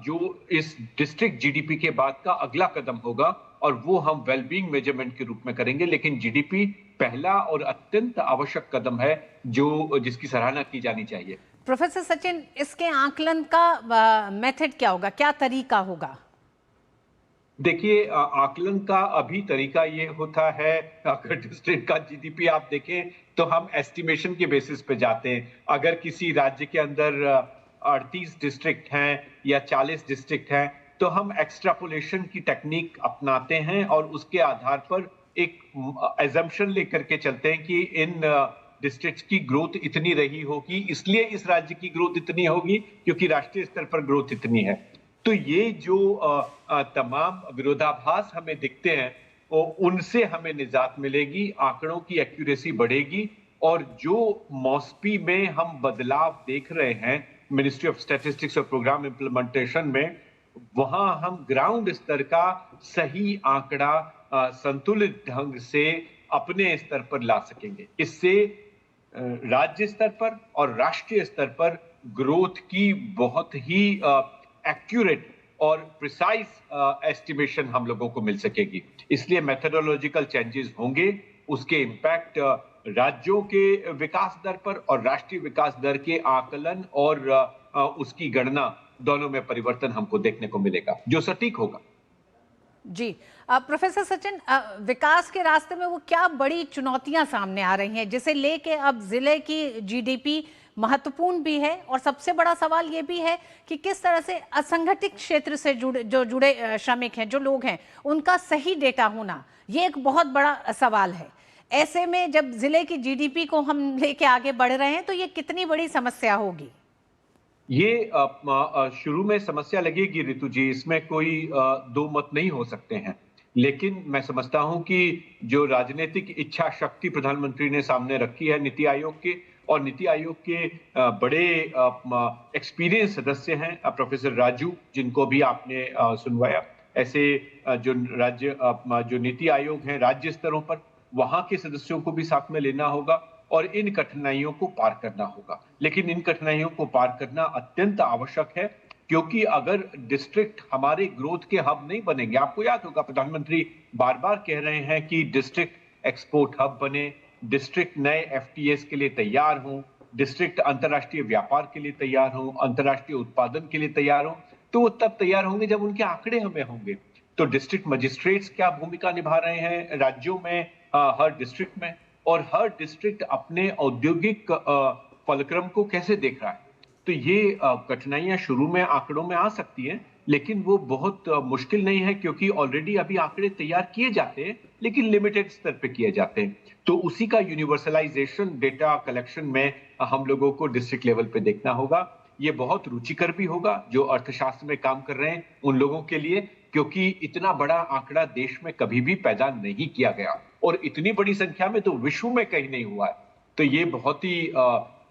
जो इस डिस्ट्रिक्ट जीडीपी के बाद का अगला कदम होगा, और वो हम वेलबींग मेजरमेंट के रूप में करेंगे। लेकिन जीडीपी पहला और अत्यंत आवश्यक कदम है जिसकी सराहना की जानी चाहिए।
प्रोफेसर सचिन, इसके आकलन का मेथड क्या होगा, क्या तरीका होगा?
देखिए, आकलन का अभी तरीका ये होता है, अगर डिस्ट्रिक्ट का जीडीपी आप देखें तो हम एस्टिमेशन के बेसिस पे जाते हैं। अगर किसी राज्य के अंदर 38 डिस्ट्रिक्ट हैं या 40 डिस्ट्रिक्ट हैं, तो हम एक्सट्रापोलेशन की टेक्निक अपनाते हैं और उसके आधार पर एक एजम्पशन लेकर के चलते हैं कि इन डिस्ट्रिक्ट्स की ग्रोथ इतनी रही होगी, इसलिए इस राज्य की ग्रोथ इतनी होगी क्योंकि राष्ट्रीय स्तर पर ग्रोथ इतनी है। तो ये जो तमाम विरोधाभास हमें दिखते हैं, उनसे हमें निजात मिलेगी, आंकड़ों की एक्यूरेसी बढ़ेगी, और जो मॉस्पी में हम बदलाव देख रहे हैं मिनिस्ट्री ऑफ स्टैटिस्टिक्स और प्रोग्राम इम्प्लीमेंटेशन में, वहां हम ग्राउंड स्तर का सही आंकड़ा संतुलित ढंग से अपने स्तर पर ला सकेंगे। इससे राज्य स्तर पर और राष्ट्रीय स्तर पर ग्रोथ की बहुत ही एक्यूरेट और प्रिसाइज एस्टिमेशन हम लोगों को मिल सकेगी। इसलिए मेथोडोलॉजिकल चेंजेस होंगे, उसके इम्पैक्ट राज्यों के विकास दर पर और राष्ट्रीय विकास दर के आकलन और उसकी गणना दोनों में परिवर्तन हमको देखने को मिलेगा, जो सटीक होगा।
जी, प्रोफेसर सचिन, विकास के रास्ते में वो क्या बड़ी चुनौतियां सामने आ रही हैं जिसे लेके अब जिले की जीडीपी महत्वपूर्ण भी है, और सबसे बड़ा सवाल ये भी है कि किस तरह से असंगठित क्षेत्र से जुड़े श्रमिक हैं, जो लोग हैं, उनका सही डेटा होना, ये एक बहुत बड़ा सवाल है। ऐसे में जब जिले की जीडीपी को हम लेके आगे बढ़ रहे हैं तो ये कितनी बड़ी समस्या होगी?
ये शुरू में समस्या लगेगी ऋतु जी, इसमें कोई दो मत नहीं हो सकते हैं। लेकिन मैं समझता हूं कि जो राजनीतिक इच्छा शक्ति प्रधानमंत्री ने सामने रखी है नीति आयोग के, और नीति आयोग के बड़े एक्सपीरियंस सदस्य हैं प्रोफेसर राजू, जिनको भी आपने सुनवाया, ऐसे जो नीति आयोग हैं राज्य स्तरों पर, वहां के सदस्यों को भी साथ में लेना होगा और इन कठिनाइयों को पार करना होगा। लेकिन इन कठिनाइयों को पार करना अत्यंत आवश्यक है, क्योंकि अगर डिस्ट्रिक्ट हमारे ग्रोथ के हब नहीं बनेंगे, आपको याद होगा प्रधानमंत्री बार बार कह रहे हैं कि डिस्ट्रिक्ट एक्सपोर्ट हब बने, डिस्ट्रिक्ट नए FTAs के लिए तैयार हों, डिस्ट्रिक्ट अंतर्राष्ट्रीय व्यापार के लिए तैयार हो, अंतर्राष्ट्रीय उत्पादन के लिए तैयार हो, तो वो तब तैयार होंगे जब उनके आंकड़े हमें होंगे। तो डिस्ट्रिक्ट मजिस्ट्रेट्स क्या भूमिका निभा रहे हैं राज्यों में, हर डिस्ट्रिक्ट में, और हर डिस्ट्रिक्ट अपने औद्योगिक फलक्रम को कैसे देख रहा है। तो ये कठिनाइयां शुरू में आंकड़ों में आ सकती हैं, लेकिन वो बहुत मुश्किल नहीं है, क्योंकि ऑलरेडी अभी आंकड़े तैयार किए जाते हैं, लेकिन लिमिटेड स्तर पे किए जाते हैं। तो उसी का यूनिवर्सलाइजेशन डेटा कलेक्शन में हम लोगों को डिस्ट्रिक्ट लेवल पे देखना होगा। ये बहुत रुचिकर भी होगा जो अर्थशास्त्र में काम कर रहे हैं उन लोगों के लिए, क्योंकि इतना बड़ा आंकड़ा देश में कभी भी पैदा नहीं किया गया, और इतनी बड़ी संख्या में तो विश्व में कहीं नहीं हुआ है। तो ये बहुत ही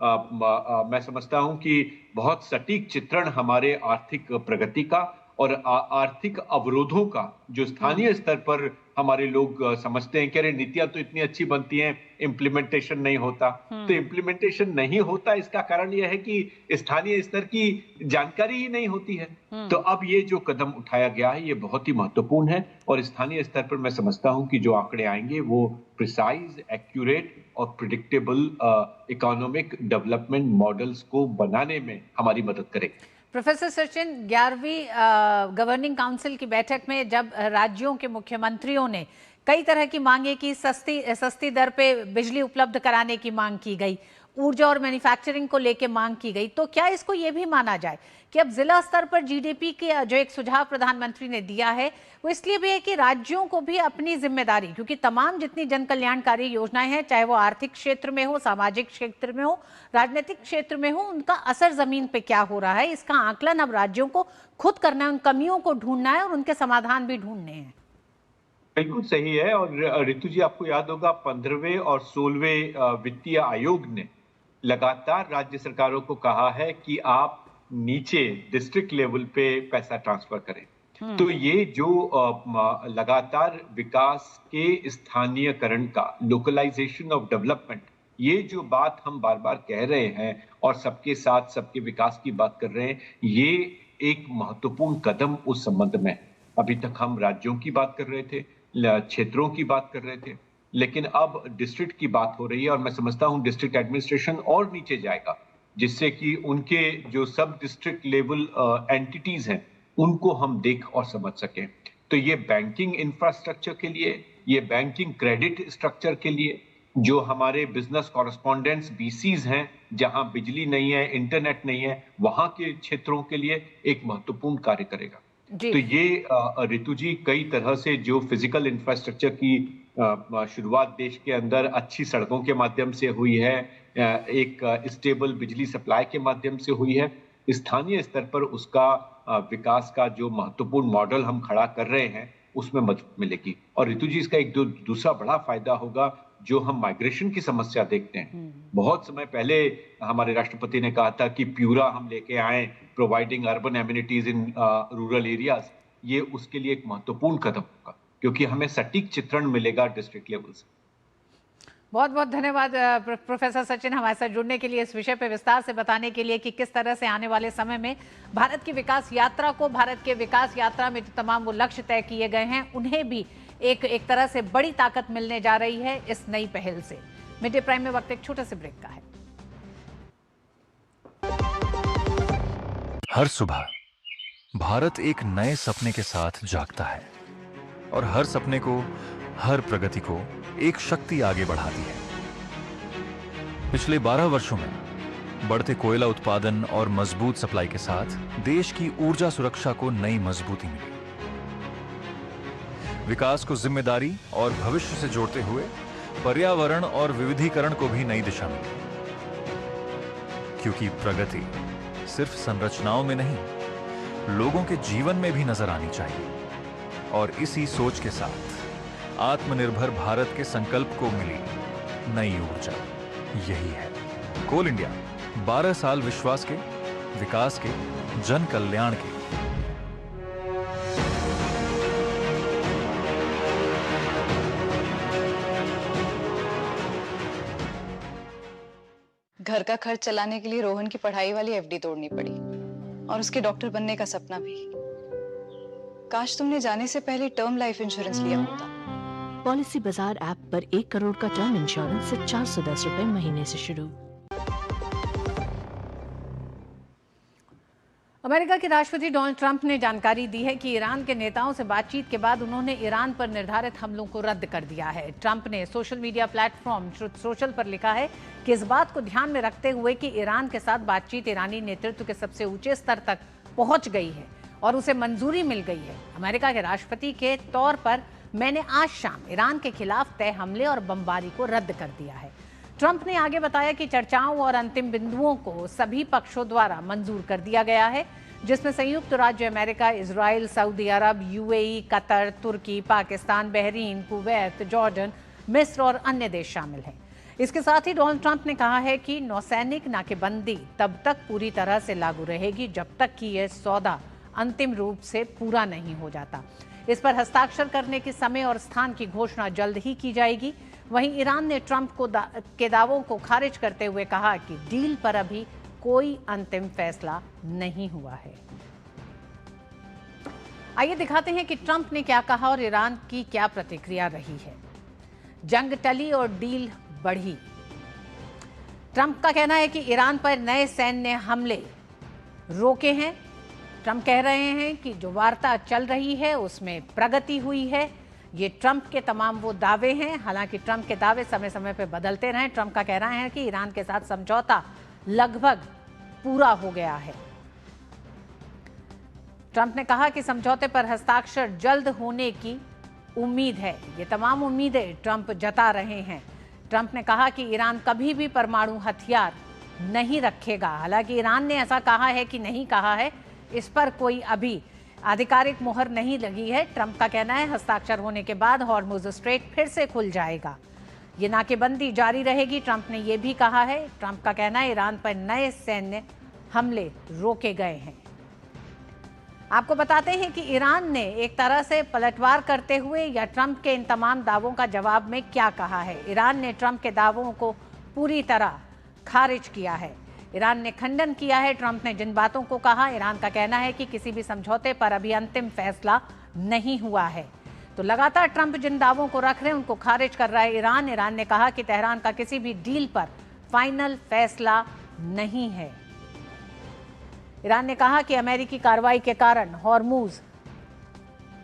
मैं समझता हूं कि बहुत सटीक चित्रण हमारे आर्थिक प्रगति का और आर्थिक अवरोधों का, जो स्थानीय स्तर पर हमारे लोग समझते हैं कि अरे नीतियां तो इतनी अच्छी बनती हैं, इम्प्लीमेंटेशन नहीं होता। तो इम्प्लीमेंटेशन नहीं होता, इसका कारण यह है कि स्थानीय स्तर की जानकारी ही नहीं होती है। तो अब ये जो कदम उठाया गया है ये बहुत ही महत्वपूर्ण है, और स्थानीय स्तर पर मैं समझता हूं कि जो आंकड़े आएंगे वो प्रिसाइज, एक्यूरेट और प्रिडिक्टेबल इकोनॉमिक डेवलपमेंट मॉडल्स को बनाने में हमारी मदद करेंगे।
प्रोफेसर सचिन, 11वीं गवर्निंग काउंसिल की बैठक में जब राज्यों के मुख्यमंत्रियों ने कई तरह की मांगे की, सस्ती दर पे बिजली उपलब्ध कराने की मांग की गई, ऊर्जा और मैन्युफैक्चरिंग को लेके मांग की गई, तो क्या इसको ये भी माना जाए कि अब जिला स्तर पर जीडीपी के जो एक सुझाव प्रधानमंत्री ने दिया है वो इसलिए भी है कि राज्यों को भी अपनी जिम्मेदारी, क्योंकि तमाम जितनी जन कल्याणकारी योजनाएं हैं, चाहे वो आर्थिक क्षेत्र में हो, सामाजिक क्षेत्र में हो, राजनीतिक क्षेत्र में हो, उनका असर जमीन पे क्या हो रहा है, इसका आकलन अब राज्यों को खुद करना है, उन कमियों को ढूंढना है और उनके समाधान भी ढूंढने हैं।
बिल्कुल सही है। और ऋतु जी, आपको याद होगा 15वें और 16वें वित्तीय आयोग ने लगातार राज्य सरकारों को कहा है कि आप नीचे डिस्ट्रिक्ट लेवल पे पैसा ट्रांसफर करें। तो ये जो लगातार विकास के स्थानीयकरण का, लोकलाइजेशन ऑफ डेवलपमेंट, ये जो बात हम बार बार कह रहे हैं और सबके साथ सबके विकास की बात कर रहे हैं, ये एक महत्वपूर्ण कदम उस संबंध में। अभी तक हम राज्यों की बात कर रहे थे, क्षेत्रों की बात कर रहे थे, लेकिन अब डिस्ट्रिक्ट की बात हो रही है, और मैं समझता हूं डिस्ट्रिक्ट एडमिनिस्ट्रेशन और नीचे जाएगा, जिससे कि उनके जो सब डिस्ट्रिक्ट लेवल एंटिटीज हैं उनको हम देख और समझ सकें। तो ये बैंकिंग इंफ्रास्ट्रक्चर के लिए, ये बैंकिंग क्रेडिट स्ट्रक्चर के लिए, जो हमारे बिजनेस कॉरेस्पॉन्डेंट्स बीसीज हैं जहां बिजली नहीं है, इंटरनेट नहीं है, वहां के क्षेत्रों के लिए एक महत्वपूर्ण कार्य करेगा। तो ये ऋतु जी, कई तरह से जो फिजिकल इंफ्रास्ट्रक्चर की शुरुआत देश के अंदर अच्छी सड़कों के माध्यम से हुई है, एक स्टेबल बिजली सप्लाई के माध्यम से हुई है, स्थानीय स्तर पर उसका विकास का जो महत्वपूर्ण मॉडल हम खड़ा कर रहे हैं उसमें मदद मिलेगी। और ऋतु जी, इसका एक दूसरा बड़ा फायदा होगा, जो हम माइग्रेशन की समस्या देखते हैं। बहुत समय पहले हमारे राष्ट्रपति ने कहा था कि प्यूरा हम लेके आए, providing urban amenities in rural areas. ये उसके लिए एक महत्वपूर्ण कदम होगा, क्योंकि हमें सटीक चित्रण मिलेगा डिस्ट्रिक्ट लेवल से।
बहुत बहुत धन्यवाद प्रोफेसर सचिन, हमारे साथ जुड़ने के लिए, इस विषय पर विस्तार से बताने के लिए कि किस तरह से आने वाले समय में भारत की विकास यात्रा को, भारत के विकास यात्रा में जो तमाम वो लक्ष्य तय किए गए हैं, उन्हें भी एक तरह से बड़ी ताकत मिलने जा रही है इस नई पहल से। मिड डे प्राइम में वक्त एक छोटे से ब्रेक का है।
हर सुबह भारत एक नए सपने के साथ जागता है, और हर सपने को, हर प्रगति को एक शक्ति आगे बढ़ाती है। पिछले 12 वर्षों में बढ़ते कोयला उत्पादन और मजबूत सप्लाई के साथ देश की ऊर्जा सुरक्षा को नई मजबूती मिली। विकास को जिम्मेदारी और भविष्य से जोड़ते हुए पर्यावरण और विविधीकरण को भी नई दिशा मिली, क्योंकि प्रगति सिर्फ संरचनाओं में नहीं, लोगों के जीवन में भी नजर आनी चाहिए। और इसी सोच के साथ आत्मनिर्भर भारत के संकल्प को मिली नई ऊर्जा। यही है कोल इंडिया, 12 साल विश्वास के, विकास के, जन कल्याण के।
घर का खर्च चलाने के लिए रोहन की पढ़ाई वाली एफडी तोड़नी पड़ी, और उसके डॉक्टर बनने का सपना भी। काश तुमने जाने से पहले टर्म लाइफ इंश्योरेंस लिया होता।
पॉलिसी बाजार ऐप पर 1 करोड़ का टर्म इंश्योरेंस सिर्फ 410 रुपए महीने से शुरू।
अमेरिका के राष्ट्रपति डोनाल्ड ट्रंप ने जानकारी दी है कि ईरान के नेताओं से बातचीत के बाद उन्होंने ईरान पर निर्धारित हमलों को रद्द कर दिया है। ट्रंप ने social media platform truth social पर लिखा है कि इस बात को ध्यान में रखते हुए कि ईरान के साथ बातचीत ईरानी नेतृत्व के सबसे ऊंचे स्तर तक पहुंच गई है और उसे मंजूरी मिल गई है। अमेरिका के राष्ट्रपति के तौर पर मैंने आज शाम ईरान के खिलाफ तय हमले और बमबारी को रद्द कर दिया है। ट्रंप ने आगे बताया कि चर्चाओं और अंतिम बिंदुओं को सभी पक्षों द्वारा मंजूर कर दिया गया है, जिसमें संयुक्त राज्य अमेरिका, इजराइल, सऊदी अरब, यूएई, कतर, तुर्की, पाकिस्तान, बहरीन, कुवैत, जॉर्डन, मिस्र और अन्य देश शामिल हैं। इसके साथ ही डोनाल्ड ट्रंप ने कहा है कि नौसैनिक नाकेबंदी तब तक पूरी तरह से लागू रहेगी जब तक कि यह सौदा अंतिम रूप से पूरा नहीं हो जाता। इस पर हस्ताक्षर करने के समय और स्थान की घोषणा जल्द ही की जाएगी। वहीं ईरान ने ट्रंप के दावों को खारिज करते हुए कहा कि डील पर अभी कोई अंतिम फैसला नहीं हुआ है। आइए दिखाते हैं कि ट्रंप ने क्या कहा और ईरान की क्या प्रतिक्रिया रही है। जंग टली और डील बढ़ी। ट्रंप का कहना है कि ईरान पर नए सैन्य हमले रोके हैं। ट्रंप कह रहे हैं कि जो वार्ता चल रही है उसमें प्रगति हुई है। ये ट्रंप के तमाम वो दावे हैं। हालांकि ट्रंप के दावे समय समय पर बदलते रहे। ट्रंप का कहना है कि ईरान के साथ समझौता लगभग पूरा हो गया है। ट्रंप ने कहा कि समझौते पर हस्ताक्षर जल्द होने की उम्मीद है। ये तमाम उम्मीदें ट्रंप जता रहे हैं। ट्रंप ने कहा कि ईरान कभी भी परमाणु हथियार नहीं रखेगा। हालांकि ईरान ने ऐसा कहा है कि नहीं कहा है, इस पर कोई अभी आधिकारिक मुहर नहीं लगी है। ट्रंप का कहना है हस्ताक्षर होने के बाद हॉर्मुज स्ट्रेट फिर से खुल जाएगा। ये नाकेबंदी जारी रहेगी। ट्रंप ने यह भी कहा है। ट्रंप का कहना है ईरान पर नए सैन्य हमले रोके गए हैं। आपको बताते हैं कि ईरान ने एक तरह से पलटवार करते हुए या ट्रंप के इन तमाम दावों का जवाब में क्या कहा है। ईरान ने ट्रंप के दावों को पूरी तरह खारिज किया है। ईरान ने खंडन किया है ट्रंप ने जिन बातों को कहा। ईरान का कहना है कि किसी भी समझौते पर अभी अंतिम फैसला नहीं हुआ है। तो लगातार ट्रंप जिन दावों को रख रहे हैं उनको खारिज कर रहा है ईरान। ईरान ने कहा कि तेहरान का किसी भी डील पर फाइनल फैसला नहीं है। ईरान ने कहा कि अमेरिकी कार्रवाई के कारण हॉर्मुज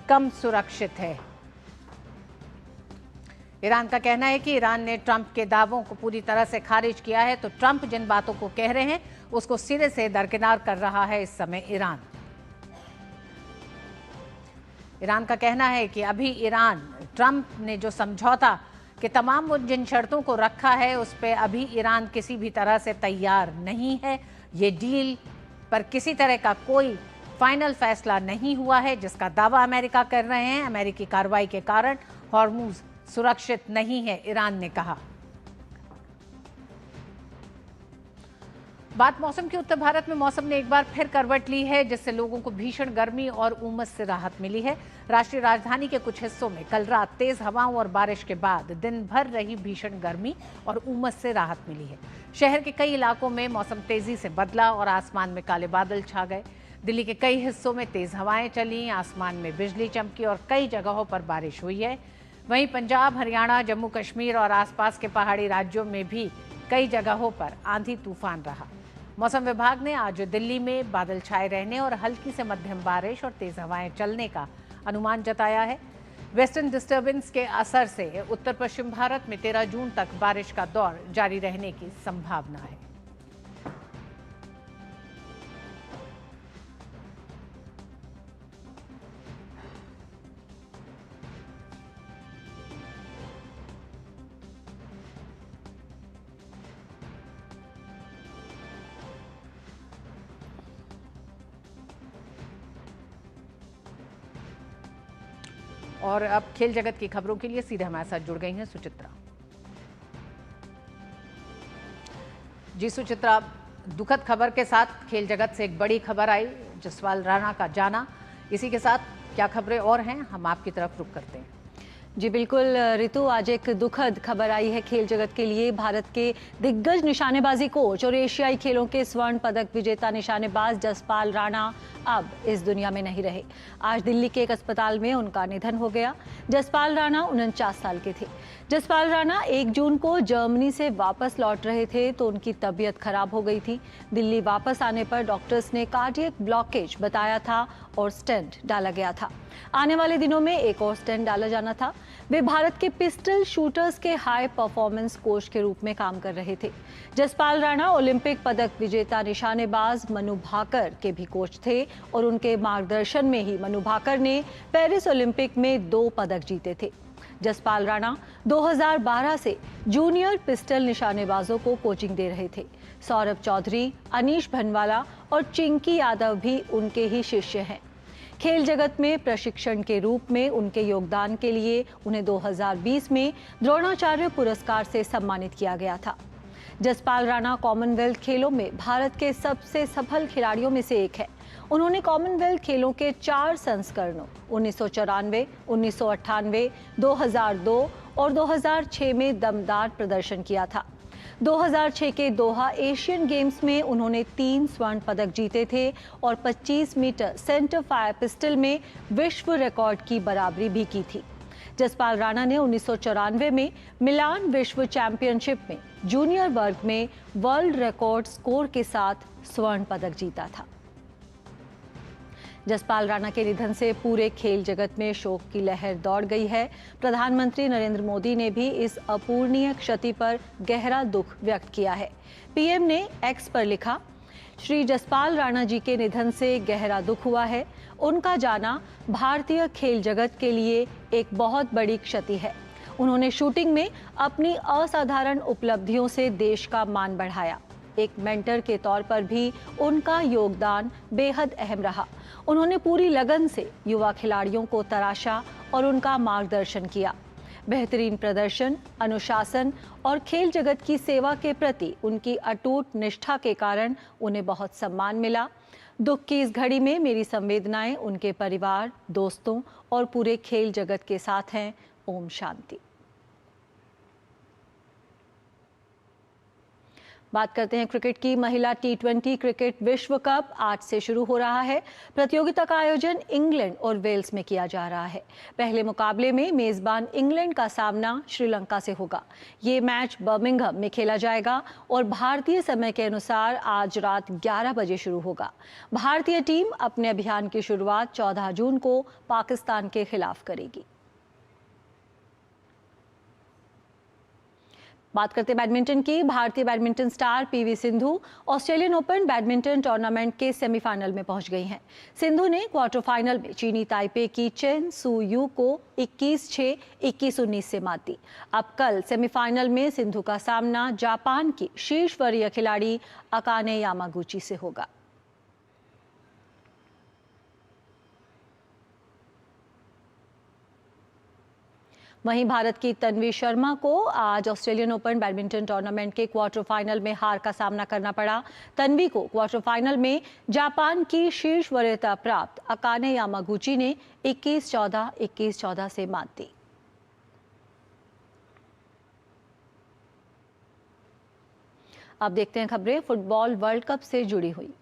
कम सुरक्षित है। ईरान का कहना है कि ईरान ने ट्रंप के दावों को पूरी तरह से खारिज किया है। तो ट्रंप जिन बातों को कह रहे हैं उसको सिरे से दरकिनार कर रहा है इस समय ईरान। ईरान का कहना है कि अभी ईरान ट्रंप ने जो समझौता के तमाम वो जिन शर्तों को रखा है उस पर अभी ईरान किसी भी तरह से तैयार नहीं है। ये डील पर किसी तरह का कोई फाइनल फैसला नहीं हुआ है जिसका दावा अमेरिका कर रहे हैं। अमेरिकी कार्रवाई के कारण हॉर्मुज सुरक्षित नहीं है, ईरान ने कहा। बात मौसम की। उत्तर भारत में मौसम ने एक बार फिर करवट ली है जिससे लोगों को भीषण गर्मी और उमस से राहत मिली है। राष्ट्रीय राजधानी के कुछ हिस्सों में कल रात तेज हवाओं और बारिश के बाद दिन भर रही भीषण गर्मी और उमस से राहत मिली है। शहर के कई इलाकों में मौसम तेजी से बदला और आसमान में काले बादल छा गए। दिल्ली के कई हिस्सों में तेज हवाएं चली, आसमान में बिजली चमकी और कई जगहों पर बारिश हुई है। वहीं पंजाब, हरियाणा, जम्मू कश्मीर और आसपास के पहाड़ी राज्यों में भी कई जगहों पर आंधी तूफान रहा। मौसम विभाग ने आज दिल्ली में बादल छाए रहने और हल्की से मध्यम बारिश और तेज हवाएं चलने का अनुमान जताया है। वेस्टर्न डिस्टर्बेंस के असर से उत्तर पश्चिम भारत में 13 जून तक बारिश का दौर जारी रहने की संभावना है। और अब खेल जगत की खबरों के लिए सीधे हमारे साथ जुड़ गई हैं सुचित्रा। जी सुचित्रा, दुखद खबर के साथ खेल जगत से एक बड़ी खबर आई, जसपाल राणा का जाना। इसी के साथ क्या खबरें और हैं, हम आपकी तरफ रुख करते हैं।
जी बिल्कुल ऋतु, आज एक दुखद खबर आई है खेल जगत के लिए। भारत के दिग्गज निशानेबाजी कोच और एशियाई खेलों के स्वर्ण पदक विजेता निशानेबाज जसपाल राणा अब इस दुनिया में नहीं रहे। आज दिल्ली के एक अस्पताल में उनका निधन हो गया। जसपाल राणा 49 साल के थे। जसपाल राणा 1 जून को जर्मनी से वापस लौट रहे थे तो उनकी तबीयत खराब हो गई थी। दिल्ली वापस आने पर डॉक्टर्स ने कार्डियक ब्लॉकेज बताया था और स्टेंट डाला गया था। आने वाले दिनों में एक और स्टेंट डाला जाना था। वे भारत के पिस्टल शूटर्स के हाई परफॉर्मेंस कोच के रूप में काम कर रहे थे। जसपाल राणा ओलंपिक पदक विजेता निशानेबाज मनु भाकर के भी कोच थे और उनके मार्गदर्शन में ही मनु भाकर ने पेरिस ओलंपिक में 2 पदक जीते थे। जसपाल राणा 2012 से जूनियर पिस्टल निशानेबाजों को कोचिंग दे रहे थे। सौरभ चौधरी, अनीश भनवाला और चिंकी यादव भी उनके ही शिष्य हैं। खेल जगत में प्रशिक्षण के रूप में उनके योगदान के लिए उन्हें 2020 में द्रोणाचार्य पुरस्कार से सम्मानित किया गया था। जसपाल राणा कॉमनवेल्थ खेलों में भारत के सबसे सफल खिलाड़ियों में से एक है। उन्होंने कॉमनवेल्थ खेलों के 4 संस्करणों 1994, 1998, 2002 और 2006 में दमदार प्रदर्शन किया था। 2006 के दोहा एशियन गेम्स में उन्होंने 3 स्वर्ण पदक जीते थे और 25 मीटर सेंटर फायर पिस्टल में विश्व रिकॉर्ड की बराबरी भी की थी। जसपाल राणा ने 1994 में मिलान विश्व चैंपियनशिप में जूनियर वर्ग में वर्ल्ड रिकॉर्ड स्कोर के साथ स्वर्ण पदक जीता था। जसपाल राणा के निधन से पूरे खेल जगत में शोक की लहर दौड़ गई है। प्रधानमंत्री नरेंद्र मोदी ने भी इस अपूरणीय क्षति पर गहरा दुख व्यक्त किया है। पीएम ने एक्स पर लिखा, श्री जसपाल राणा जी के निधन से गहरा दुख हुआ है। उनका जाना भारतीय खेल जगत के लिए एक बहुत बड़ी क्षति है। उन्होंने शूटिंग में अपनी असाधारण उपलब्धियों से देश का मान बढ़ाया। एक मेंटर के तौर पर भी उनका योगदान बेहद अहम रहा। उन्होंने पूरी लगन से युवा खिलाड़ियों को तराशा और उनका मार्गदर्शन किया। बेहतरीन प्रदर्शन, अनुशासन और खेल जगत की सेवा के प्रति उनकी अटूट निष्ठा के कारण उन्हें बहुत सम्मान मिला। दुख की इस घड़ी में मेरी संवेदनाएं उनके परिवार, दोस्तों और पूरे खेल जगत के साथ हैं। ओम शांति। बात करते हैं क्रिकेट की। महिला T20 क्रिकेट विश्व कप आज से शुरू हो रहा है। प्रतियोगिता का आयोजन इंग्लैंड और वेल्स में किया जा रहा है। पहले मुकाबले में मेजबान इंग्लैंड का सामना श्रीलंका से होगा। ये मैच बर्मिंघम में खेला जाएगा और भारतीय समय के अनुसार आज रात 11 बजे शुरू होगा। भारतीय टीम अपने अभियान की शुरुआत 14 जून को पाकिस्तान के खिलाफ करेगी। बात करते बैडमिंटन की। भारतीय badminton star PV Sindhu Australian open badminton tournament के सेमीफाइनल में पहुंच गई हैं। सिंधु ने क्वार्टर फाइनल में चीनी ताइपे की चेन सू यू को 21-6, 21-19 से मात दी। अब कल सेमीफाइनल में सिंधु का सामना जापान की शीर्ष वरीय खिलाड़ी अकाने यामागुची से होगा। वहीं भारत की तन्वी शर्मा को आज ऑस्ट्रेलियन ओपन बैडमिंटन टूर्नामेंट के क्वार्टर फाइनल में हार का सामना करना पड़ा। तन्वी को क्वार्टर फाइनल में जापान की शीर्ष वरीयता प्राप्त अकाने यामागुची ने 21-14, 21-14 से मात दी। अब देखते हैं खबरें फुटबॉल वर्ल्ड कप से जुड़ी हुई।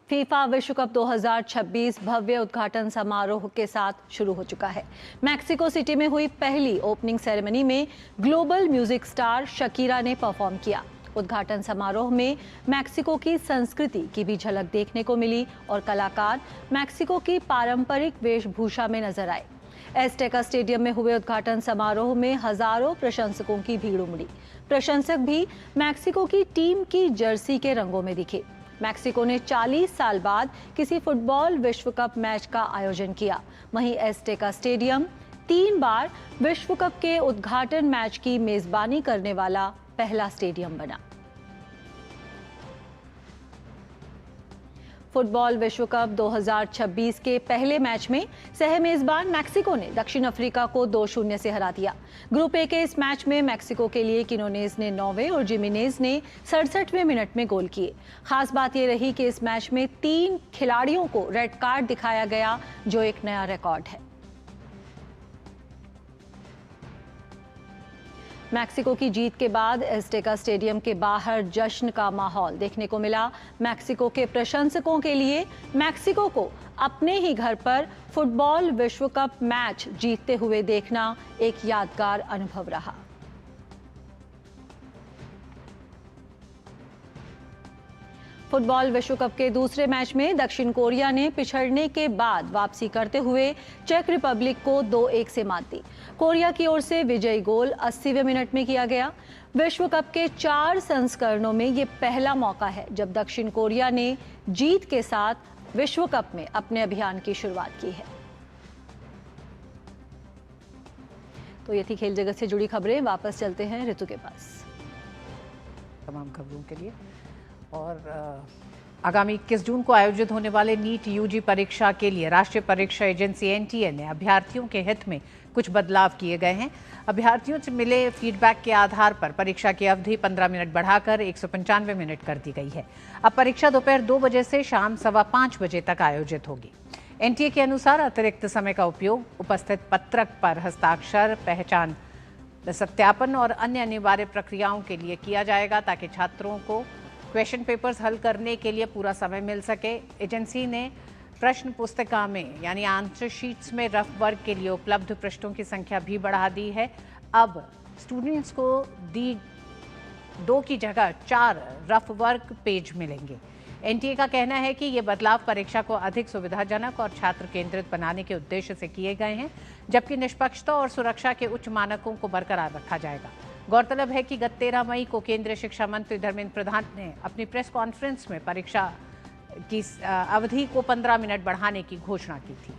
फीफा विश्व कप 2026 भव्य उद्घाटन समारोह के साथ शुरू हो चुका है। मैक्सिको सिटी में हुई पहली ओपनिंग सेरेमनी में ग्लोबल म्यूजिक स्टार शकीरा ने परफॉर्म किया। उद्घाटन समारोह में मैक्सिको की संस्कृति की भी झलक देखने को मिली और कलाकार मैक्सिको की पारंपरिक वेशभूषा में नजर आए। एस्टेका स्टेडियम में हुए उद्घाटन समारोह में हजारों प्रशंसकों की भीड़ उमड़ी। प्रशंसक भी मैक्सिको की टीम की जर्सी के रंगों में दिखे। मैक्सिको ने 40 साल बाद किसी फुटबॉल विश्व कप मैच का आयोजन किया। वहीं एस्टेका स्टेडियम 3 बार विश्व कप के उद्घाटन मैच की मेजबानी करने वाला पहला स्टेडियम बना। फुटबॉल विश्व कप 2026 के पहले मैच में सह मेजबान मैक्सिको ने दक्षिण अफ्रीका को 2-0 से हरा दिया। ग्रुप ए के इस मैच में मैक्सिको के लिए किनोनेज ने 9वें और जिमेनेज ने 67वें मिनट में गोल किए। खास बात यह रही कि इस मैच में 3 खिलाड़ियों को रेड कार्ड दिखाया गया, जो एक नया रिकॉर्ड है। मैक्सिको की जीत के बाद एज़टेका स्टेडियम के बाहर जश्न का माहौल देखने को मिला। मैक्सिको के प्रशंसकों के लिए मैक्सिको को अपने ही घर पर फुटबॉल विश्व कप मैच जीतते हुए देखना एक यादगार अनुभव रहा। फुटबॉल विश्व कप के दूसरे मैच में दक्षिण कोरिया ने पिछड़ने के बाद वापसी करते हुए चेक रिपब्लिक को 2-1 से मात दी। कोरिया की ओर से विजयी गोल 80वें मिनट में किया गया। विश्व कप के 4 संस्करणों में ये पहला मौका है जब दक्षिण कोरिया ने जीत के साथ विश्व कप में अपने अभियान की शुरुआत की है। तो ये थी खेल जगत से जुड़ी खबरें। वापस चलते हैं ऋतु के पास
तमाम खबरों के लिए। और आगामी 21 जून को आयोजित होने वाले नीट यूजी परीक्षा के लिए राष्ट्रीय परीक्षा एजेंसी एनटीए ने अभ्यर्थियों के हित में कुछ बदलाव किए गए हैं। अभ्यर्थियों से मिले फीडबैक के आधार पर परीक्षा की अवधि 15 मिनट बढ़ाकर 195 मिनट कर दी गई है। अब परीक्षा दोपहर 2 बजे से शाम 5:15 बजे तक आयोजित होगी। एनटीए के अनुसार अतिरिक्त समय का उपयोग उपस्थित पत्रक पर हस्ताक्षर, पहचान सत्यापन और अन्य अनिवार्य प्रक्रियाओं के लिए किया जाएगा, ताकि छात्रों को क्वेश्चन पेपर्स हल करने के लिए पूरा समय मिल सके। एजेंसी ने प्रश्न पुस्तिका में यानी आंसर शीट्स में रफ वर्क के लिए उपलब्ध पृष्ठों की संख्या भी बढ़ा दी है। अब स्टूडेंट्स को 2 की जगह 4 रफ वर्क पेज मिलेंगे। एनटीए का कहना है कि ये बदलाव परीक्षा को अधिक सुविधाजनक और छात्र केंद्रित बनाने के उद्देश्य से किए गए हैं, जबकि निष्पक्षता और सुरक्षा के उच्च मानकों को बरकरार रखा जाएगा। गौरतलब है कि गत 13 मई को केंद्रीय शिक्षा मंत्री धर्मेंद्र प्रधान ने अपनी प्रेस कॉन्फ्रेंस में परीक्षा की अवधि को 15 मिनट बढ़ाने की घोषणा की थी।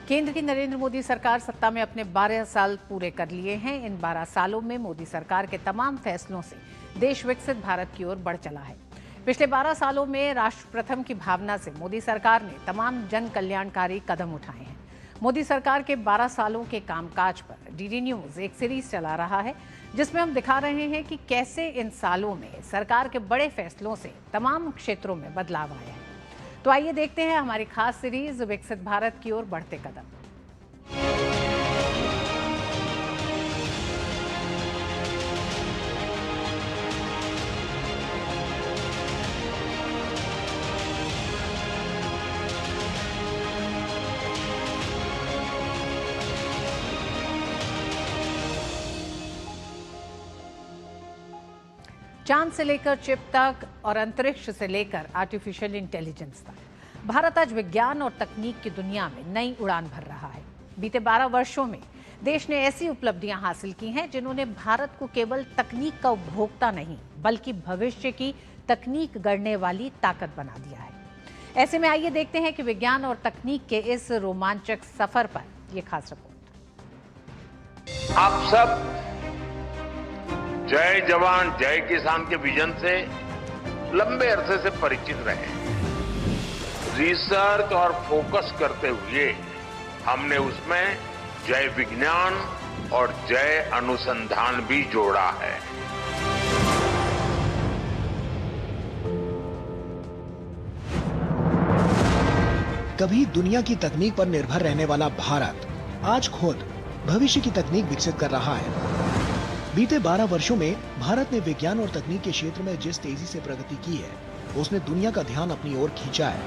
केंद्र की नरेंद्र मोदी सरकार सत्ता में अपने 12 साल पूरे कर लिए हैं। इन 12 सालों में मोदी सरकार के तमाम फैसलों से देश विकसित भारत की ओर बढ़ चला है। पिछले 12 सालों में राष्ट्र प्रथम की भावना से मोदी सरकार ने तमाम जन कल्याणकारी कदम उठाए हैं। मोदी सरकार के 12 सालों के कामकाज पर डीडी न्यूज एक सीरीज चला रहा है, जिसमें हम दिखा रहे हैं कि कैसे इन सालों में सरकार के बड़े फैसलों से तमाम क्षेत्रों में बदलाव आया है। तो आइए देखते हैं हमारी खास सीरीज विकसित भारत की ओर बढ़ते कदम। चांद से लेकर चिप तक और अंतरिक्ष से लेकर आर्टिफिशियल इंटेलिजेंस तक भारत आज विज्ञान और तकनीक की दुनिया में नई उड़ान भर रहा है। बीते 12 वर्षों में देश ने ऐसी उपलब्धियां हासिल की हैं जिन्होंने भारत को केवल तकनीक का उपभोक्ता नहीं, बल्कि भविष्य की तकनीक गढ़ने वाली ताकत बना दिया है। ऐसे में आइए देखते हैं कि विज्ञान और तकनीक के इस रोमांचक सफर पर यह खास रिपोर्ट।
आप सब जय जवान जय किसान के विजन से लंबे अरसे से परिचित रहे। रिसर्च और फोकस करते हुए हमने उसमें जय विज्ञान और जय अनुसंधान भी जोड़ा है।
कभी दुनिया की तकनीक पर निर्भर रहने वाला भारत आज खुद भविष्य की तकनीक विकसित कर रहा है। बीते 12 वर्षों में भारत ने विज्ञान और तकनीक के क्षेत्र में जिस तेजी से प्रगति की है, उसने दुनिया का ध्यान अपनी ओर खींचा है।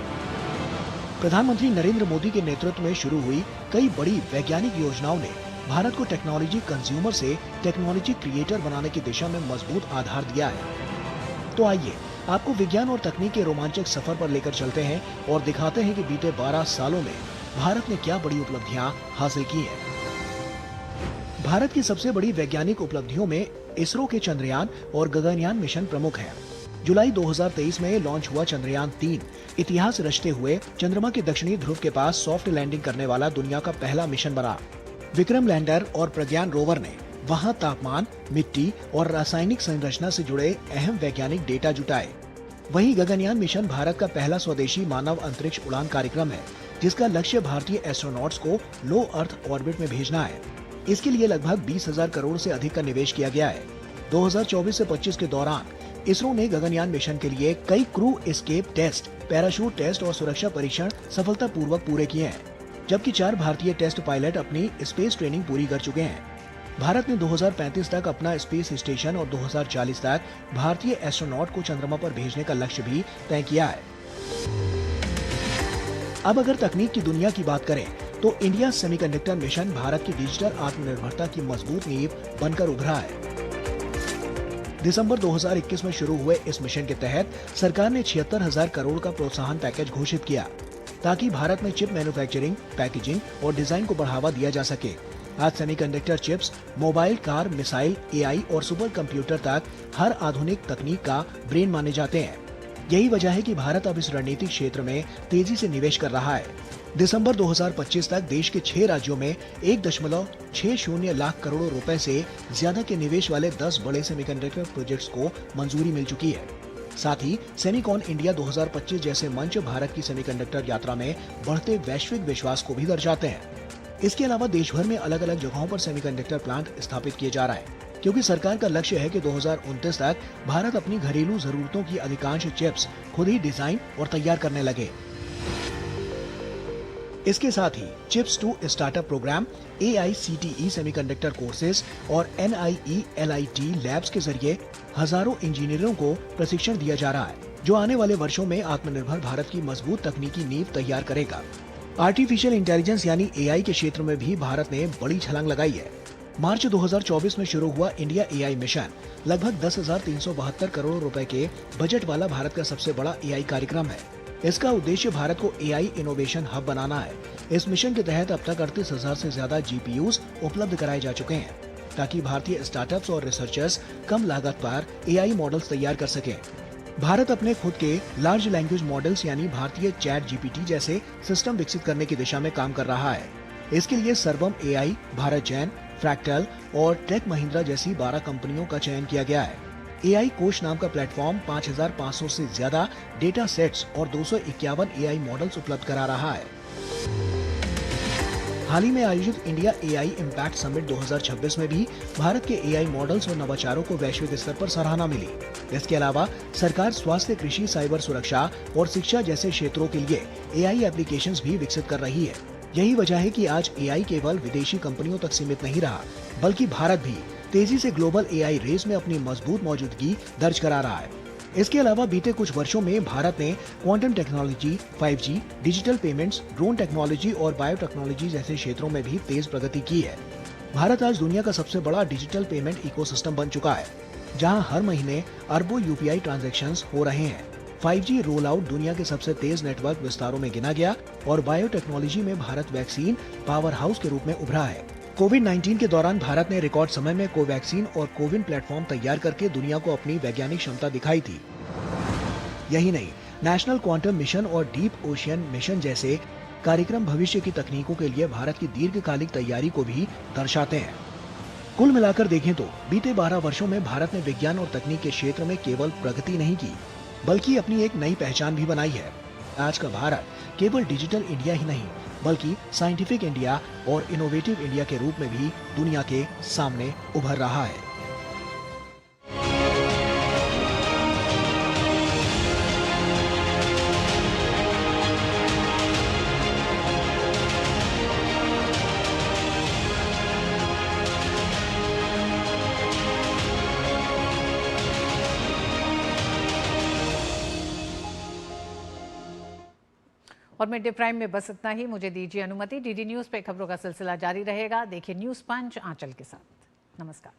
प्रधानमंत्री नरेंद्र मोदी के नेतृत्व में शुरू हुई कई बड़ी वैज्ञानिक योजनाओं ने भारत को टेक्नोलॉजी कंज्यूमर से टेक्नोलॉजी क्रिएटर बनाने की दिशा में मजबूत आधार दिया है। तो आइए आपको विज्ञान और तकनीक के रोमांचक सफर पर लेकर चलते हैं और दिखाते हैं कि बीते 12 सालों में भारत ने क्या बड़ी उपलब्धियां हासिल की हैं। भारत की सबसे बड़ी वैज्ञानिक उपलब्धियों में इसरो के चंद्रयान और गगनयान मिशन प्रमुख हैं। जुलाई 2023 में लॉन्च हुआ चंद्रयान 3 इतिहास रचते हुए चंद्रमा के दक्षिणी ध्रुव के पास सॉफ्ट लैंडिंग करने वाला दुनिया का पहला मिशन बना। विक्रम लैंडर और प्रज्ञान रोवर ने वहां तापमान, मिट्टी और रासायनिक संरचना से जुड़े अहम वैज्ञानिक डेटा जुटाए। वहीं गगनयान मिशन भारत का पहला स्वदेशी मानव अंतरिक्ष उड़ान कार्यक्रम है, जिसका लक्ष्य भारतीय एस्ट्रोनॉट्स को लो अर्थ ऑर्बिट में भेजना है। इसके लिए लगभग 20,000 करोड़ से अधिक का निवेश किया गया है। 2024 से 25 के दौरान इसरो ने गगनयान मिशन के लिए कई crew escape test, parachute test और सुरक्षा परीक्षण सफलतापूर्वक पूरे किए हैं, जबकि 4 भारतीय टेस्ट पायलट अपनी स्पेस ट्रेनिंग पूरी कर चुके हैं। भारत ने 2035 तक अपना स्पेस स्टेशन और 2040 तक भारतीय एस्ट्रोनॉट को चंद्रमा पर भेजने का लक्ष्य भी तय किया है। अब अगर तकनीक की दुनिया की बात करें तो इंडिया सेमीकंडक्टर मिशन भारत की डिजिटल आत्मनिर्भरता की मजबूत नींव बनकर उभरा है। दिसंबर 2021 में शुरू हुए इस मिशन के तहत सरकार ने 76,000 करोड़ का प्रोत्साहन पैकेज घोषित किया, ताकि भारत में चिप मैन्युफैक्चरिंग, पैकेजिंग और डिजाइन को बढ़ावा दिया जा सके। आज semiconductor chips, mobile, car, missile, AI और सुपर कंप्यूटर तक हर आधुनिक तकनीक का ब्रेन माने जाते हैं। यही वजह है कि भारत अब इस रणनीतिक क्षेत्र में तेजी से निवेश कर रहा है। दिसंबर 2025 तक देश के 6 राज्यों में 1.60 लाख करोड़ रुपए से ज्यादा के निवेश वाले 10 बड़े सेमीकंडक्टर प्रोजेक्ट्स को मंजूरी मिल चुकी है। साथ ही सेमीकॉन इंडिया 2025 जैसे मंच भारत की सेमीकंडक्टर यात्रा में बढ़ते वैश्विक विश्वास को भी दर्शाते हैं। इसके अलावा देश भर में अलग अलग जगहों पर सेमीकंडक्टर प्लांट स्थापित किए जा रहा है, क्योंकि सरकार का लक्ष्य है कि 2029 तक भारत अपनी घरेलू जरूरतों की अधिकांश चिप्स खुद ही डिजाइन और तैयार करने लगे। इसके साथ ही chips to startup program, AICTE semiconductor courses और NIE-LIT लैब्स के जरिए हजारों इंजीनियरों को प्रशिक्षण दिया जा रहा है, जो आने वाले वर्षों में आत्मनिर्भर भारत की मजबूत तकनीकी नींव तैयार करेगा। आर्टिफिशियल इंटेलिजेंस यानी AI के क्षेत्र में भी भारत ने बड़ी छलांग लगाई है। मार्च 2024 में शुरू हुआ इंडिया AI मिशन लगभग 10,372 करोड़ रुपए के बजट वाला भारत का सबसे बड़ा AI कार्यक्रम है। इसका उद्देश्य भारत को AI इनोवेशन हब बनाना है। इस मिशन के तहत अब तक 38,000 से ज्यादा GPUs उपलब्ध कराए जा चुके हैं, ताकि भारतीय स्टार्टअप्स और रिसर्चर्स कम लागत पर AI मॉडल्स तैयार कर सकें। भारत अपने खुद के लार्ज लैंग्वेज मॉडल्स यानी भारतीय चैट GPT जैसे सिस्टम विकसित करने की दिशा में काम कर रहा है। इसके लिए सर्वम AI, भारत जैन, फ्रैक्टल और टेक महिंद्रा जैसी 12 कंपनियों का चयन किया गया है। AI कोश नाम का प्लेटफॉर्म 5,500 से ज्यादा डेटा सेट्स और 251 AI मॉडल्स उपलब्ध करा रहा है। हाल ही में आयोजित इंडिया AI इम्पैक्ट समिट 2026 में भी भारत के AI मॉडल्स और नवाचारों को वैश्विक स्तर पर सराहना मिली। इसके अलावा सरकार स्वास्थ्य, कृषि, साइबर सुरक्षा और शिक्षा जैसे क्षेत्रों के लिए AI एप्लीकेशंस भी विकसित कर रही है। यही वजह है कि आज AI केवल विदेशी कंपनियों तक सीमित नहीं रहा, बल्कि भारत भी तेजी से ग्लोबल AI रेस में अपनी मजबूत मौजूदगी दर्ज करा रहा है। इसके अलावा बीते कुछ वर्षों में भारत ने quantum technology, 5G, digital payments, drone technology और बायोटेक्नोलॉजी जैसे क्षेत्रों में भी तेज प्रगति की है। भारत आज दुनिया का सबसे बड़ा डिजिटल पेमेंट इकोसिस्टम बन चुका है, जहां हर महीने अरबों UPI ट्रांजैक्शंस हो रहे हैं। 5G रोल आउट दुनिया के सबसे तेज नेटवर्क विस्तारों में गिना गया और बायोटेक्नोलॉजी में भारत वैक्सीन पावर हाउस के रूप में उभरा है। कोविड-19 के दौरान भारत ने रिकॉर्ड समय में कोवैक्सीन और कोविन प्लेटफॉर्म तैयार करके दुनिया को अपनी वैज्ञानिक क्षमता दिखाई थी। यही नहीं, नेशनल क्वांटम मिशन और डीप ओशियन मिशन जैसे कार्यक्रम भविष्य की तकनीकों के लिए भारत की दीर्घकालिक तैयारी को भी दर्शाते हैं। कुल मिलाकर देखें तो बीते 12 वर्षों में भारत ने विज्ञान और तकनीक के क्षेत्र में केवल प्रगति नहीं की, बल्कि अपनी एक नई पहचान भी बनाई है। आज का भारत केवल डिजिटल इंडिया ही नहीं, बल्कि साइंटिफिक इंडिया और इनोवेटिव इंडिया के रूप में भी दुनिया के सामने उभर रहा है।
और मिड डे प्राइम में बस इतना ही। मुझे दीजिए अनुमति। DD न्यूज़ पे खबरों का सिलसिला जारी रहेगा। देखिए न्यूज़ पंच आंचल के साथ। नमस्कार।